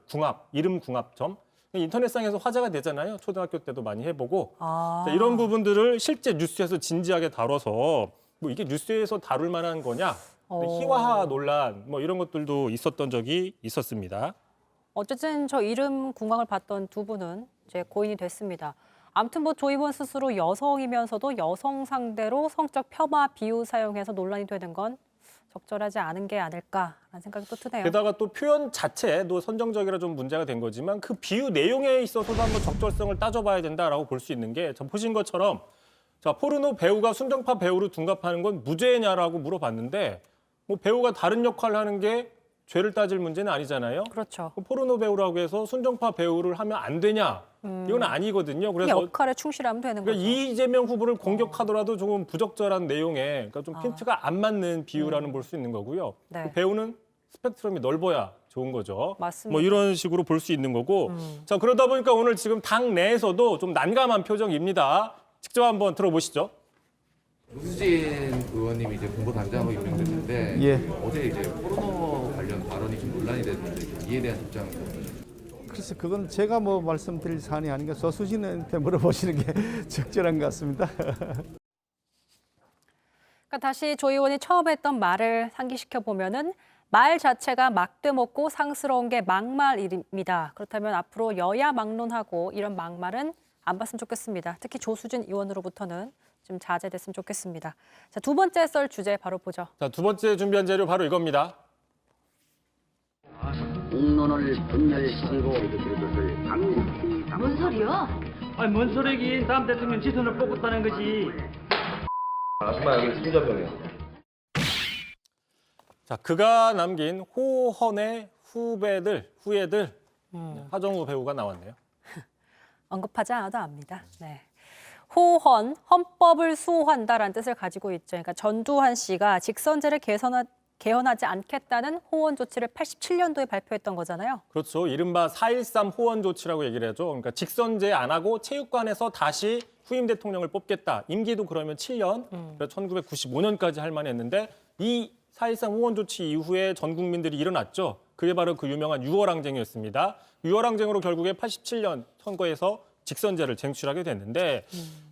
이름 궁합점 인터넷상에서 화제가 되잖아요. 초등학교 때도 많이 해보고 자, 이런 부분들을 실제 뉴스에서 진지하게 다뤄서 뭐 이게 뉴스에서 다룰 만한 거냐? 희화화 논란 뭐 이런 것들도 있었던 적이 있었습니다. 어쨌든 저 이름 궁합을 봤던 두 분은 이제 고인이 됐습니다. 아무튼 뭐 조 의원 스스로 여성이면서도 여성 상대로 성적 폄하 비유 사용해서 논란이 되는 건 적절하지 않은 게 아닐까라는 생각이 또 드네요. 게다가 또 표현 자체도 선정적이라 좀 문제가 된 거지만 그 비유 내용에 있어서도 한번 적절성을 따져봐야 된다라고 볼 수 있는 게 전 보신 것처럼 자, 포르노 배우가 순정파 배우로 둔갑하는 건 무죄냐라고 물어봤는데 뭐 배우가 다른 역할을 하는 게 죄를 따질 문제는 아니잖아요. 그렇죠. 포르노 배우라고 해서 순정파 배우를 하면 안 되냐? 이건 아니거든요. 그래서 역할에 충실하면 되는 거죠. 이재명 후보를 공격하더라도 조금 부적절한 내용에 그러니까 좀 핀트가 안 맞는 비유라는 볼 수 있는 거고요. 네. 그 배우는 스펙트럼이 넓어야 좋은 거죠. 맞습니다. 뭐 이런 식으로 볼 수 있는 거고. 자, 그러다 보니까 오늘 지금 당 내에서도 좀 난감한 표정입니다. 직접 한번 들어보시죠. 조수진 의원님이 이제 공보단장으로 임명됐는데 어제 이제 포르노 관련 발언이 좀 논란이 됐는데 이에 대한 입장은 어떠신가요? 글쎄 그건 제가 뭐 말씀드릴 사안이 아닌가 조수진한테 물어보시는 게 적절한 것 같습니다. 그러니까 다시 조 의원이 처음 했던 말을 상기시켜 보면은 말 자체가 막되먹고 상스러운 게 막말입니다. 그렇다면 앞으로 여야 막론하고 이런 막말은 안 봤으면 좋겠습니다. 특히 조수진 의원으로부터는 좀 자제됐으면 좋겠습니다. 자, 두 번째 썰 주제 바로 보죠. 자, 두 번째 준비한 자료 바로 이겁니다. 공론을 분열시키고 그것을 강력히 뭔 소리야? 아니 뭔 소리긴 다음 대통령 지선을 뽑았다는 거지. 아줌마 여기 승자병이야. 자, 그가 남긴 호헌의 후예들 하정우 배우가 나왔네요. 언급하지 않아도 압니다. 네. 호헌, 헌법을 수호한다라는 뜻을 가지고 있죠. 그러니까 전두환 씨가 직선제를 개헌하지 않겠다는 호헌 조치를 87년도에 발표했던 거잖아요. 그렇죠. 이른바 4.13 호헌 조치라고 얘기를 하죠. 그러니까 직선제 안 하고 체육관에서 다시 후임 대통령을 뽑겠다. 임기도 그러면 7년, 그래서 1995년까지 할 만했는데 이 4.13 호헌 조치 이후에 전 국민들이 일어났죠. 그게 바로 그 유명한 6월 항쟁이었습니다. 6월 항쟁으로 결국에 87년 선거에서 직선제를 쟁취하게 됐는데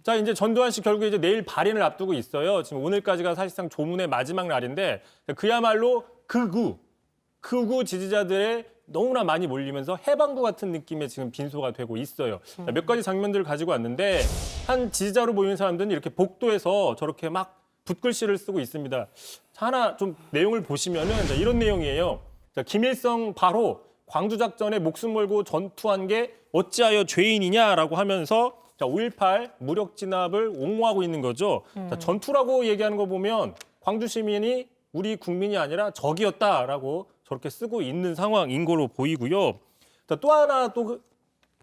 자, 이제 전두환 씨 결국에 이제 내일 발인을 앞두고 있어요. 지금 오늘까지가 사실상 조문의 마지막 날인데 그야말로 극우 지지자들의 너무나 많이 몰리면서 해방구 같은 느낌의 지금 빈소가 되고 있어요. 자, 몇 가지 장면들을 가지고 왔는데 한 지지자로 보이는 사람들은 이렇게 복도에서 저렇게 막 붓글씨를 쓰고 있습니다. 자, 하나 좀 내용을 보시면은 자, 이런 내용이에요. 자, 김일성 바로 광주작전에 목숨 걸고 전투한 게 어찌하여 죄인이냐라고 하면서 자, 5.18 무력 진압을 옹호하고 있는 거죠. 자, 전투라고 얘기하는 거 보면 광주 시민이 우리 국민이 아니라 적이었다라고 저렇게 쓰고 있는 상황인 걸로 보이고요. 자, 또 하나 또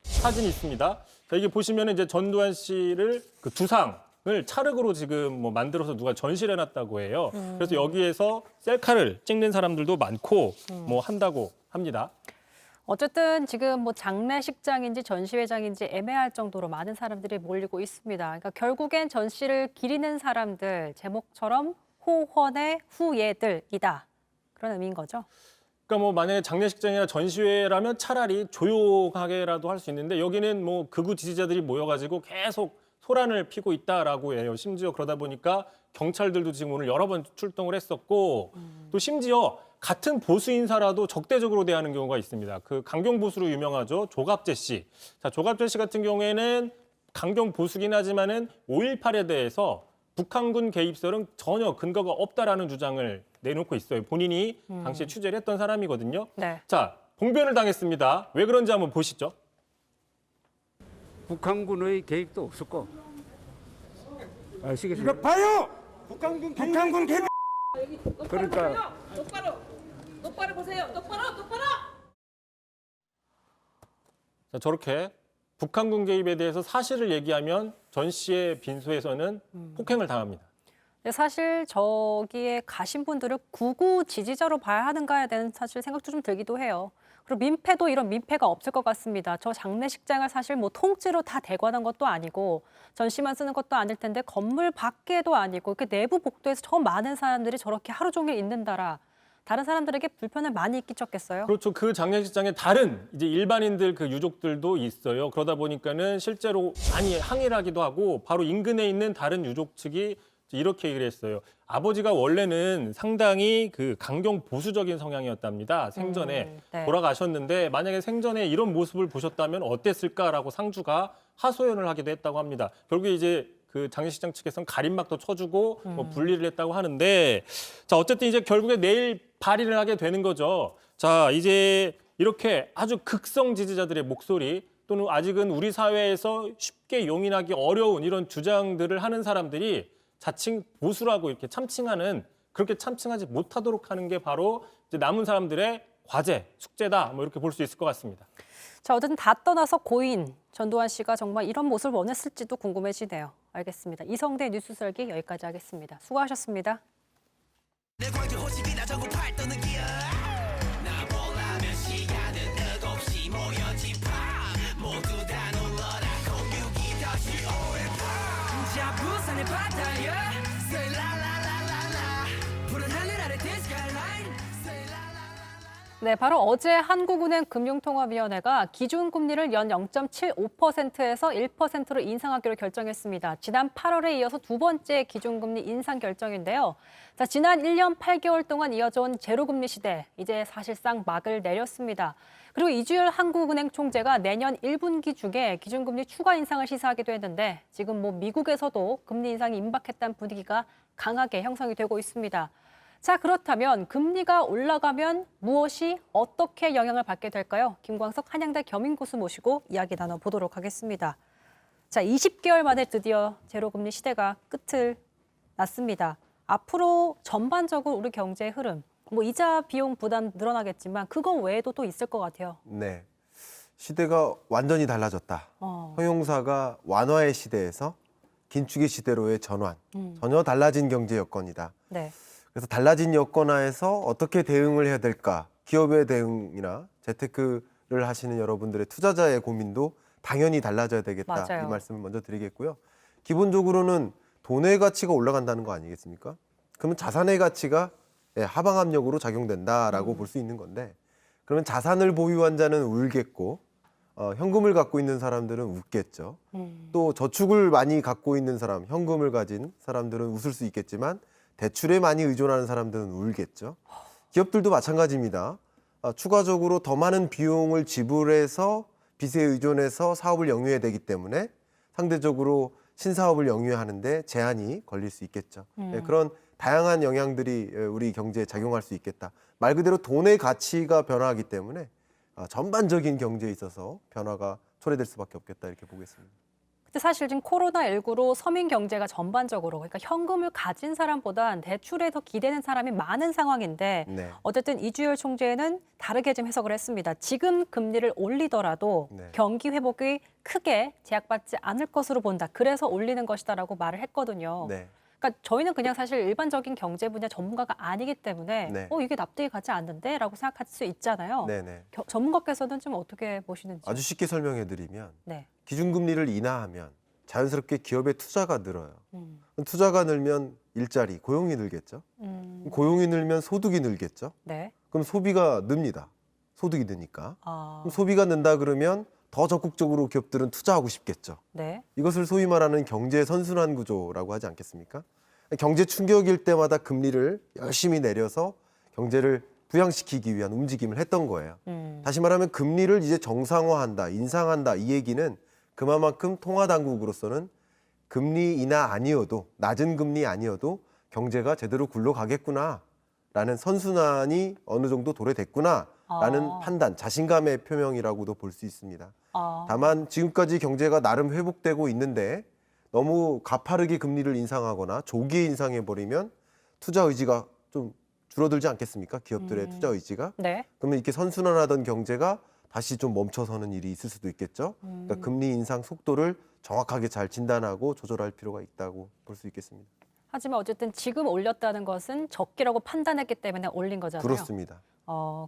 사진이 있습니다. 자, 이게 보시면 이제 전두환 씨를 그 두상을 찰흙으로 지금 뭐 만들어서 누가 전시를 해놨다고 해요. 그래서 여기에서 셀카를 찍는 사람들도 많고 뭐 한다고 합니다. 어쨌든 지금 뭐 장례식장인지 전시회장인지 애매할 정도로 많은 사람들이 몰리고 있습니다. 그러니까 결국엔 전시를 기리는 사람들, 제목처럼 호헌의 후예들이다. 그런 의미인 거죠. 그러니까 뭐 만약에 장례식장이나 전시회라면 차라리 조용하게라도 할 수 있는데 여기는 뭐 극우 지지자들이 모여가지고 계속 소란을 피고 있다라고 해요. 심지어 그러다 보니까 경찰들도 지금 오늘 여러 번 출동을 했었고 또 심지어 같은 보수 인사라도 적대적으로 대하는 경우가 있습니다. 그 강경 보수로 유명하죠. 조갑재 씨. 자, 조갑재 씨 같은 경우에는 강경 보수긴 하지만은 5.18에 대해서 북한군 개입설은 전혀 근거가 없다라는 주장을 내놓고 있어요. 본인이 당시에 취재를 했던 사람이거든요. 네. 자, 봉변을 당했습니다. 왜 그런지 한번 보시죠. 북한군의 개입도 없었고. 아시겠어요? 이거 봐요. 북한군 개입. 그러니까 똑바로 보세요. 똑바로. 자, 저렇게 북한군 개입에 대해서 사실을 얘기하면 전 씨의 빈소에서는 폭행을 당합니다. 근데 사실 저기에 가신 분들을 구구 지지자로 봐야 하는가에 대한 사실 생각도 좀 들기도 해요. 그리고 민폐도 이런 민폐가 없을 것 같습니다. 저 장례식장을 사실 뭐 통째로 다 대관한 것도 아니고 전시만 쓰는 것도 아닐 텐데 건물 밖에도 아니고 그 내부 복도에서 저 많은 사람들이 저렇게 하루 종일 있는다라. 다른 사람들에게 불편을 많이 끼쳤겠어요? 그렇죠. 그 장례식장에 다른 이제 일반인들 그 유족들도 있어요. 그러다 보니까는 실제로 많이 항의를 하기도 하고 바로 인근에 있는 다른 유족 측이 이렇게 얘기를 했어요. 아버지가 원래는 상당히 그 강경 보수적인 성향이었답니다. 생전에 네. 돌아가셨는데 만약에 생전에 이런 모습을 보셨다면 어땠을까라고 상주가 하소연을 하기도 했다고 합니다. 결국에 이제 그 장례식장 측에서는 가림막도 쳐주고 뭐 분리를 했다고 하는데 자, 어쨌든 이제 결국에 내일 발의를 하게 되는 거죠. 자, 이제 이렇게 아주 극성 지지자들의 목소리 또는 아직은 우리 사회에서 쉽게 용인하기 어려운 이런 주장들을 하는 사람들이 자칭 보수라고 이렇게 참칭하는 그렇게 참칭하지 못하도록 하는 게 바로 이제 남은 사람들의 과제, 숙제다 뭐 이렇게 볼 수 있을 것 같습니다. 자, 어쨌든 다 떠나서 고인 전두환 씨가 정말 이런 모습을 원했을지도 궁금해지네요. 알겠습니다. 이성대 뉴스 설기 여기까지 하겠습니다. 수고하셨습니다. 네, 바로 어제 한국은행 금융통화위원회가 기준금리를 연 0.75%에서 1%로 인상하기로 결정했습니다. 지난 8월에 이어서 두 번째 기준금리 인상 결정인데요. 자, 지난 1년 8개월 동안 이어져온 제로금리 시대, 이제 사실상 막을 내렸습니다. 그리고 이주열 한국은행 총재가 내년 1분기 중에 기준금리 추가 인상을 시사하기도 했는데 지금 미국에서도 금리 인상이 임박했다는 분위기가 강하게 형성이 되고 있습니다. 자, 그렇다면 금리가 올라가면 무엇이 어떻게 영향을 받게 될까요? 김광석 한양대 겸임교수 모시고 이야기 나눠보도록 하겠습니다. 자, 20개월 만에 드디어 제로금리 시대가 끝을 났습니다. 앞으로 전반적으로 우리 경제의 흐름, 이자 비용 부담 늘어나겠지만 그거 외에도 또 있을 것 같아요. 네, 시대가 완전히 달라졌다. 허용사가 완화의 시대에서 긴축의 시대로의 전환, 전혀 달라진 경제 여건이다. 네. 그래서 달라진 여건하에서 어떻게 대응을 해야 될까? 기업의 대응이나 재테크를 하시는 여러분들의 투자자의 고민도 당연히 달라져야 되겠다. 맞아요. 이 말씀을 먼저 드리겠고요. 기본적으로는 돈의 가치가 올라간다는 거 아니겠습니까? 그러면 자산의 가치가 하방 압력으로 작용된다라고 볼 수 있는 건데, 그러면 자산을 보유한 자는 울겠고 현금을 갖고 있는 사람들은 웃겠죠. 또 저축을 많이 갖고 있는 사람, 현금을 가진 사람들은 웃을 수 있겠지만 대출에 많이 의존하는 사람들은 울겠죠. 기업들도 마찬가지입니다. 추가적으로 더 많은 비용을 지불해서 빚에 의존해서 사업을 영위해야 되기 때문에 상대적으로 신사업을 영위하는데 제한이 걸릴 수 있겠죠. 그런 다양한 영향들이 우리 경제에 작용할 수 있겠다. 말 그대로 돈의 가치가 변화하기 때문에 전반적인 경제에 있어서 변화가 초래될 수밖에 없겠다, 이렇게 보겠습니다. 근데 사실 지금 코로나19로 서민 경제가 전반적으로, 그러니까 현금을 가진 사람보단 대출에 더 기대는 사람이 많은 상황인데 네. 어쨌든 이주열 총재는 다르게 좀 해석을 했습니다. 지금 금리를 올리더라도 네. 경기 회복이 크게 제약받지 않을 것으로 본다. 그래서 올리는 것이다라고 말을 했거든요. 네. 그러니까 저희는 그냥 사실 일반적인 경제 분야 전문가가 아니기 때문에 네. 이게 납득이 가지 않는데? 라고 생각할 수 있잖아요. 네네. 전문가께서는 좀 어떻게 보시는지. 아주 쉽게 설명해 드리면 네. 기준금리를 인하하면 자연스럽게 기업의 투자가 늘어요. 투자가 늘면 일자리, 고용이 늘겠죠. 고용이 늘면 소득이 늘겠죠. 네. 그럼 소비가 늡니다. 소득이 느니까. 아, 그럼 소비가 는다 그러면 더 적극적으로 기업들은 투자하고 싶겠죠. 네. 이것을 소위 말하는 경제 선순환 구조라고 하지 않겠습니까? 경제 충격일 때마다 금리를 열심히 내려서 경제를 부양시키기 위한 움직임을 했던 거예요. 다시 말하면 금리를 이제 정상화한다, 인상한다, 이 얘기는 그만큼 통화당국으로서는 금리 인하 아니어도, 낮은 금리 아니어도 경제가 제대로 굴러가겠구나라는 선순환이 어느 정도 도래됐구나라는 판단, 자신감의 표명이라고도 볼 수 있습니다. 다만 지금까지 경제가 나름 회복되고 있는데 너무 가파르게 금리를 인상하거나 조기에 인상해버리면 투자 의지가 좀 줄어들지 않겠습니까? 기업들의 투자 의지가. 네. 그러면 이렇게 선순환하던 경제가 다시 좀 멈춰서는 일이 있을 수도 있겠죠. 그러니까 금리 인상 속도를 정확하게 잘 진단하고 조절할 필요가 있다고 볼 수 있겠습니다. 하지만 어쨌든 지금 올렸다는 것은 적기라고 판단했기 때문에 올린 거잖아요. 그렇습니다.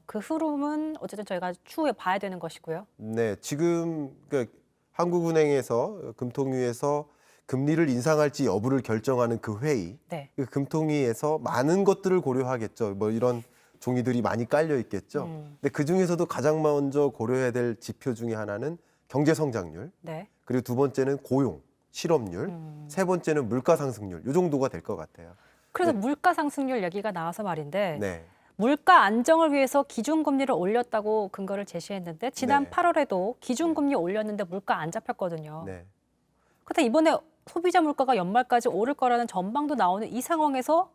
그 흐름은 어쨌든 저희가 추후에 봐야 되는 것이고요. 네, 지금 그러니까 한국은행에서 금통위에서 금리를 인상할지 여부를 결정하는 그 회의, 네. 그 금통위에서 많은 것들을 고려하겠죠. 이런 종이들이 많이 깔려 있겠죠. 근데 그 중에서도 가장 먼저 고려해야 될 지표 중에 하나는 경제 성장률, 네. 그리고 두 번째는 고용, 실업률, 세 번째는 물가 상승률, 이 정도가 될 것 같아요. 그래서 물가 상승률 얘기가 나와서 말인데 네. 물가 안정을 위해서 기준금리를 올렸다고 근거를 제시했는데 지난 네. 8월에도 기준금리 올렸는데 물가 안 잡혔거든요. 네. 근데 이번에 소비자 물가가 연말까지 오를 거라는 전망도 나오는 이 상황에서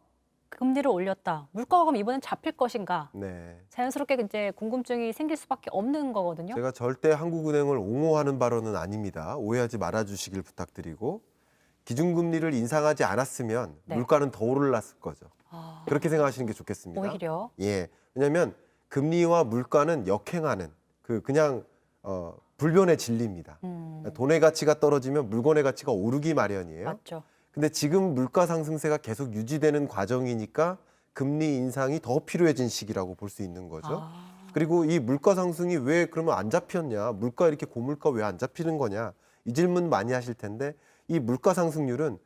금리를 올렸다. 물가가 그럼 이번엔 잡힐 것인가? 네. 자연스럽게 이제 궁금증이 생길 수밖에 없는 거거든요. 제가 절대 한국은행을 옹호하는 발언은 아닙니다. 오해하지 말아주시길 부탁드리고, 기준금리를 인상하지 않았으면 네. 물가는 더 올랐을 거죠. 그렇게 생각하시는 게 좋겠습니다. 오히려. 예, 왜냐하면 금리와 물가는 역행하는 그냥 불변의 진리입니다. 돈의 가치가 떨어지면 물건의 가치가 오르기 마련이에요. 맞죠. 근데 지금 물가 상승세가 계속 유지되는 과정이니까 금리 인상이 더 필요해진 시기라고 볼 수 있는 거죠. 그리고 이 물가 상승이 왜 그러면 안 잡혔냐, 물가 이렇게 고물가 왜 안 잡히는 거냐, 이 질문 많이 하실 텐데, 이 물가 상승률은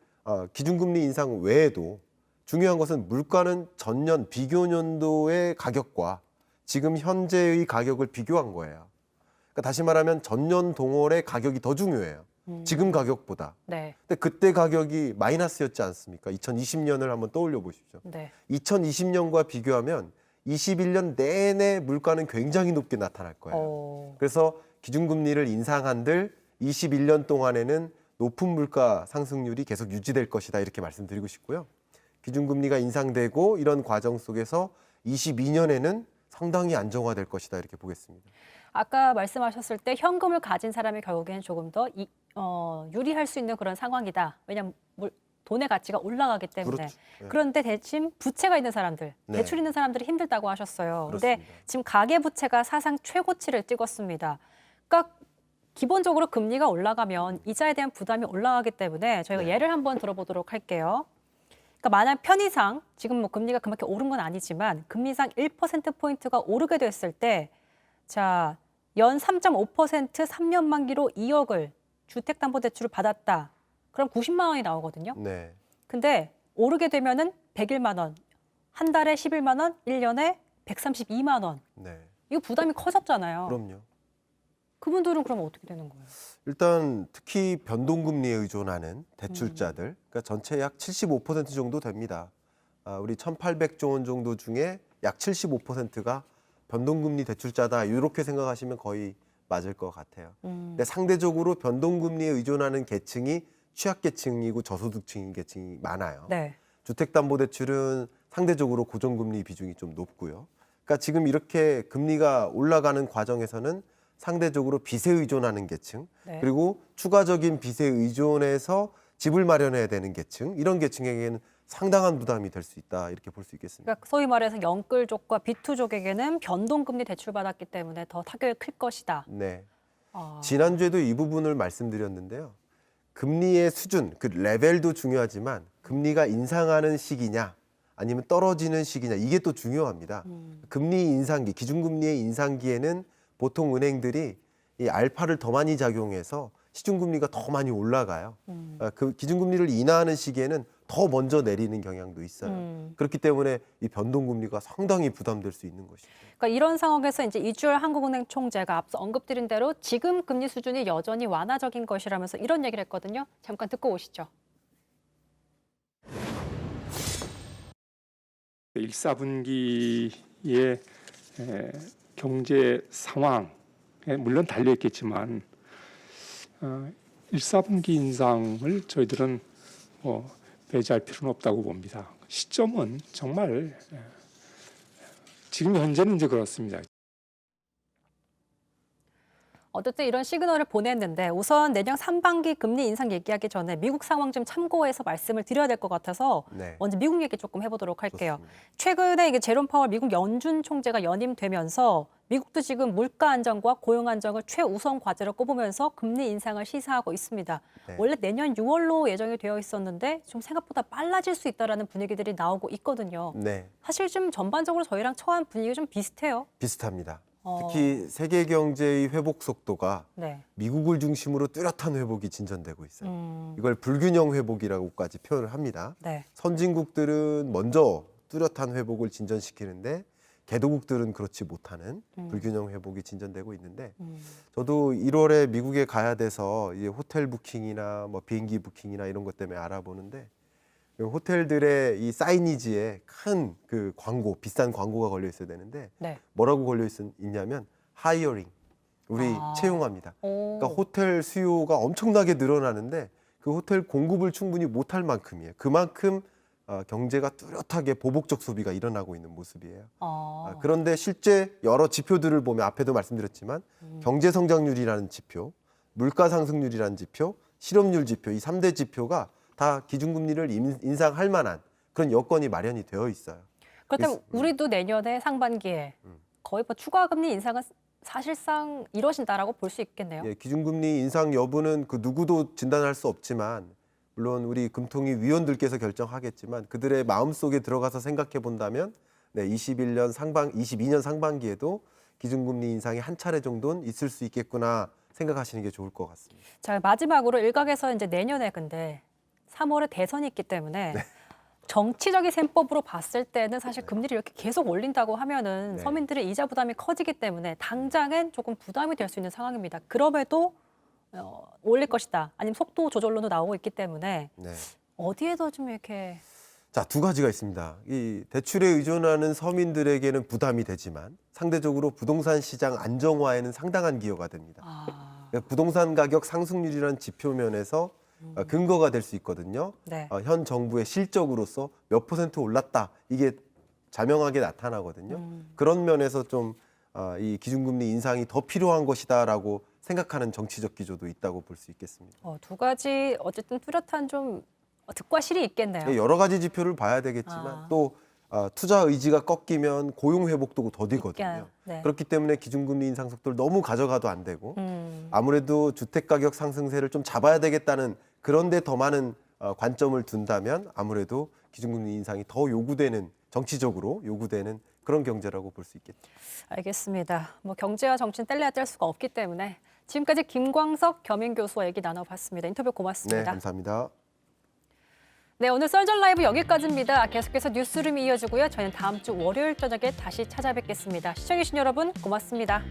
기준금리 인상 외에도 중요한 것은 물가는 전년 비교년도의 가격과 지금 현재의 가격을 비교한 거예요. 그러니까 다시 말하면 전년 동월의 가격이 더 중요해요. 지금 가격보다. 네. 근데 그때 가격이 마이너스였지 않습니까? 2020년을 한번 떠올려 보십시오. 네. 2020년과 비교하면 21년 내내 물가는 굉장히 높게 나타날 거예요. 그래서 기준금리를 인상한들 21년 동안에는 높은 물가 상승률이 계속 유지될 것이다 이렇게 말씀드리고 싶고요. 기준금리가 인상되고 이런 과정 속에서 22년에는 상당히 안정화될 것이다 이렇게 보겠습니다. 아까 말씀하셨을 때 현금을 가진 사람이 결국에는 조금 더 유리할 수 있는 그런 상황이다. 왜냐하면 돈의 가치가 올라가기 때문에. 그렇죠. 네. 그런데 대신 부채가 있는 사람들, 네. 대출 있는 사람들이 힘들다고 하셨어요. 그런데 그렇습니다. 지금 가계부채가 사상 최고치를 찍었습니다. 그러니까 기본적으로 금리가 올라가면 이자에 대한 부담이 올라가기 때문에 저희가 네. 예를 한번 들어보도록 할게요. 그러니까 만약 편의상 지금 뭐 금리가 그만큼 오른 건 아니지만 금리상 1%포인트가 오르게 됐을 때 자, 연 3.5% 3년 만기로 2억을 주택담보대출을 받았다. 그럼 90만 원이 나오거든요. 네. 근데 오르게 되면은 101만 원, 한 달에 11만 원, 1년에 132만 원. 네. 이거 부담이 커졌잖아요. 그럼요. 그분들은 그럼 어떻게 되는 거예요? 일단 특히 변동금리에 의존하는 대출자들, 그러니까 전체 약 75% 정도 됩니다. 우리 1,800조 원 정도 중에 약 75%가 변동금리 대출자다 이렇게 생각하시면 거의 맞을 것 같아요. 근데 상대적으로 변동금리에 의존하는 계층이 취약계층이고 저소득층인 계층이 많아요. 네. 주택담보대출은 상대적으로 고정금리 비중이 좀 높고요. 그러니까 지금 이렇게 금리가 올라가는 과정에서는 상대적으로 빚에 의존하는 계층, 네. 그리고 추가적인 빚에 의존해서 집을 마련해야 되는 계층, 이런 계층에게는 상당한 부담이 될 수 있다 이렇게 볼 수 있겠습니다. 그러니까 소위 말해서 영끌족과 비투족에게는 변동금리 대출받았기 때문에 더 타격이 클 것이다. 네. 아. 지난주에도 이 부분을 말씀드렸는데요. 금리의 수준, 그 레벨도 중요하지만 금리가 인상하는 시기냐 아니면 떨어지는 시기냐 이게 또 중요합니다. 금리 인상기, 기준금리의 인상기에는 보통 은행들이 이 알파를 더 많이 작용해서 시중금리가 더 많이 올라가요. 그 기준금리를 인하하는 시기에는 더 먼저 내리는 경향도 있어요. 그렇기 때문에 이 변동금리가 상당히 부담될 수 있는 것이죠. 그러니까 이런 상황에서 이제 이주열 한국은행 총재가 앞서 언급드린 대로 지금 금리 수준이 여전히 완화적인 것이라면서 이런 얘기를 했거든요. 잠깐 듣고 오시죠. 1사분기의 경제 상황에 물론 달려 있겠지만 1사분기 인상을 저희들은 배제할 필요는 없다고 봅니다. 시점은 정말 지금 현재는 이제 그렇습니다. 어쨌든 이런 시그널을 보냈는데 우선 내년 상반기 금리 인상 얘기하기 전에 미국 상황 좀 참고해서 말씀을 드려야 될 것 같아서 네. 먼저 미국 얘기 조금 해보도록 할게요. 좋습니다. 최근에 이게 제롬 파월 미국 연준 총재가 연임되면서 미국도 지금 물가 안정과 고용 안정을 최우선 과제로 꼽으면서 금리 인상을 시사하고 있습니다. 네. 원래 내년 6월로 예정이 되어 있었는데 좀 생각보다 빨라질 수 있다라는 분위기들이 나오고 있거든요. 네. 사실 좀 전반적으로 저희랑 처한 분위기가 좀 비슷해요. 비슷합니다. 특히 세계 경제의 회복 속도가 네. 미국을 중심으로 뚜렷한 회복이 진전되고 있어요. 이걸 불균형 회복이라고까지 표현을 합니다. 네. 선진국들은 먼저 뚜렷한 회복을 진전시키는데 개도국들은 그렇지 못하는 불균형 회복이 진전되고 있는데 저도 1월에 미국에 가야 돼서 이제 호텔 부킹이나 뭐 비행기 부킹이나 이런 것 때문에 알아보는데 호텔들의 이 사이니지에 큰 그 광고, 비싼 광고가 걸려 있어야 되는데 네. 뭐라고 걸려 있냐면 하이어링, 우리 채용합니다. 그러니까 호텔 수요가 엄청나게 늘어나는데 그 호텔 공급을 충분히 못할 만큼이에요. 그만큼 경제가 뚜렷하게 보복적 소비가 일어나고 있는 모습이에요. 그런데 실제 여러 지표들을 보면 앞에도 말씀드렸지만 경제 성장률이라는 지표, 물가 상승률이라는 지표, 실업률 지표 이 3대 지표가 다 기준금리를 인상할 만한 그런 여건이 마련이 되어 있어요. 그렇다면 우리도 내년에 상반기에 거의 뭐 추가 금리 인상은 사실상 이뤄진다라고 볼 수 있겠네요. 예, 기준금리 인상 여부는 그 누구도 진단할 수 없지만 물론 우리 금통위 위원들께서 결정하겠지만 그들의 마음속에 들어가서 생각해 본다면 네, 22년 상반기에도 기준금리 인상이 한 차례 정도는 있을 수 있겠구나 생각하시는 게 좋을 것 같습니다. 자, 마지막으로 일각에서 이제 내년에 근데 3월에 대선이 있기 때문에 정치적인 셈법으로 봤을 때는 사실 금리를 이렇게 계속 올린다고 하면은 네. 서민들의 이자 부담이 커지기 때문에 당장은 조금 부담이 될 수 있는 상황입니다. 그럼에도 올릴 것이다. 아니면 속도 조절론도 나오고 있기 때문에 네. 어디에도 좀 이렇게 자, 두 가지가 있습니다. 이 대출에 의존하는 서민들에게는 부담이 되지만 상대적으로 부동산 시장 안정화에는 상당한 기여가 됩니다. 그러니까 부동산 가격 상승률이라는 지표 면에서 근거가 될 수 있거든요. 네. 현 정부의 실적으로서 몇 % 올랐다. 이게 자명하게 나타나거든요. 그런 면에서 좀 이 기준금리 인상이 더 필요한 것이다라고 생각하는 정치적 기조도 있다고 볼 수 있겠습니다. 두 가지 어쨌든 뚜렷한 좀 득과 실이 있겠네요. 여러 가지 지표를 봐야 되겠지만 또 투자 의지가 꺾이면 고용 회복도 더디거든요. 네. 그렇기 때문에 기준금리 인상 속도를 너무 가져가도 안 되고 아무래도 주택가격 상승세를 좀 잡아야 되겠다는 그런데 더 많은 관점을 둔다면 아무래도 기준금리 인상이 더 요구되는 정치적으로 요구되는 그런 경제라고 볼 수 있겠죠. 알겠습니다. 뭐 경제와 정치는 뗄래야 뗄 수가 없기 때문에 지금까지 김광석 겸임교수와 얘기 나눠봤습니다. 인터뷰 고맙습니다. 네, 감사합니다. 네, 오늘 썰전 라이브 여기까지입니다. 계속해서 뉴스룸이 이어지고요. 저희는 다음 주 월요일 저녁에 다시 찾아뵙겠습니다. 시청해주신 여러분 고맙습니다.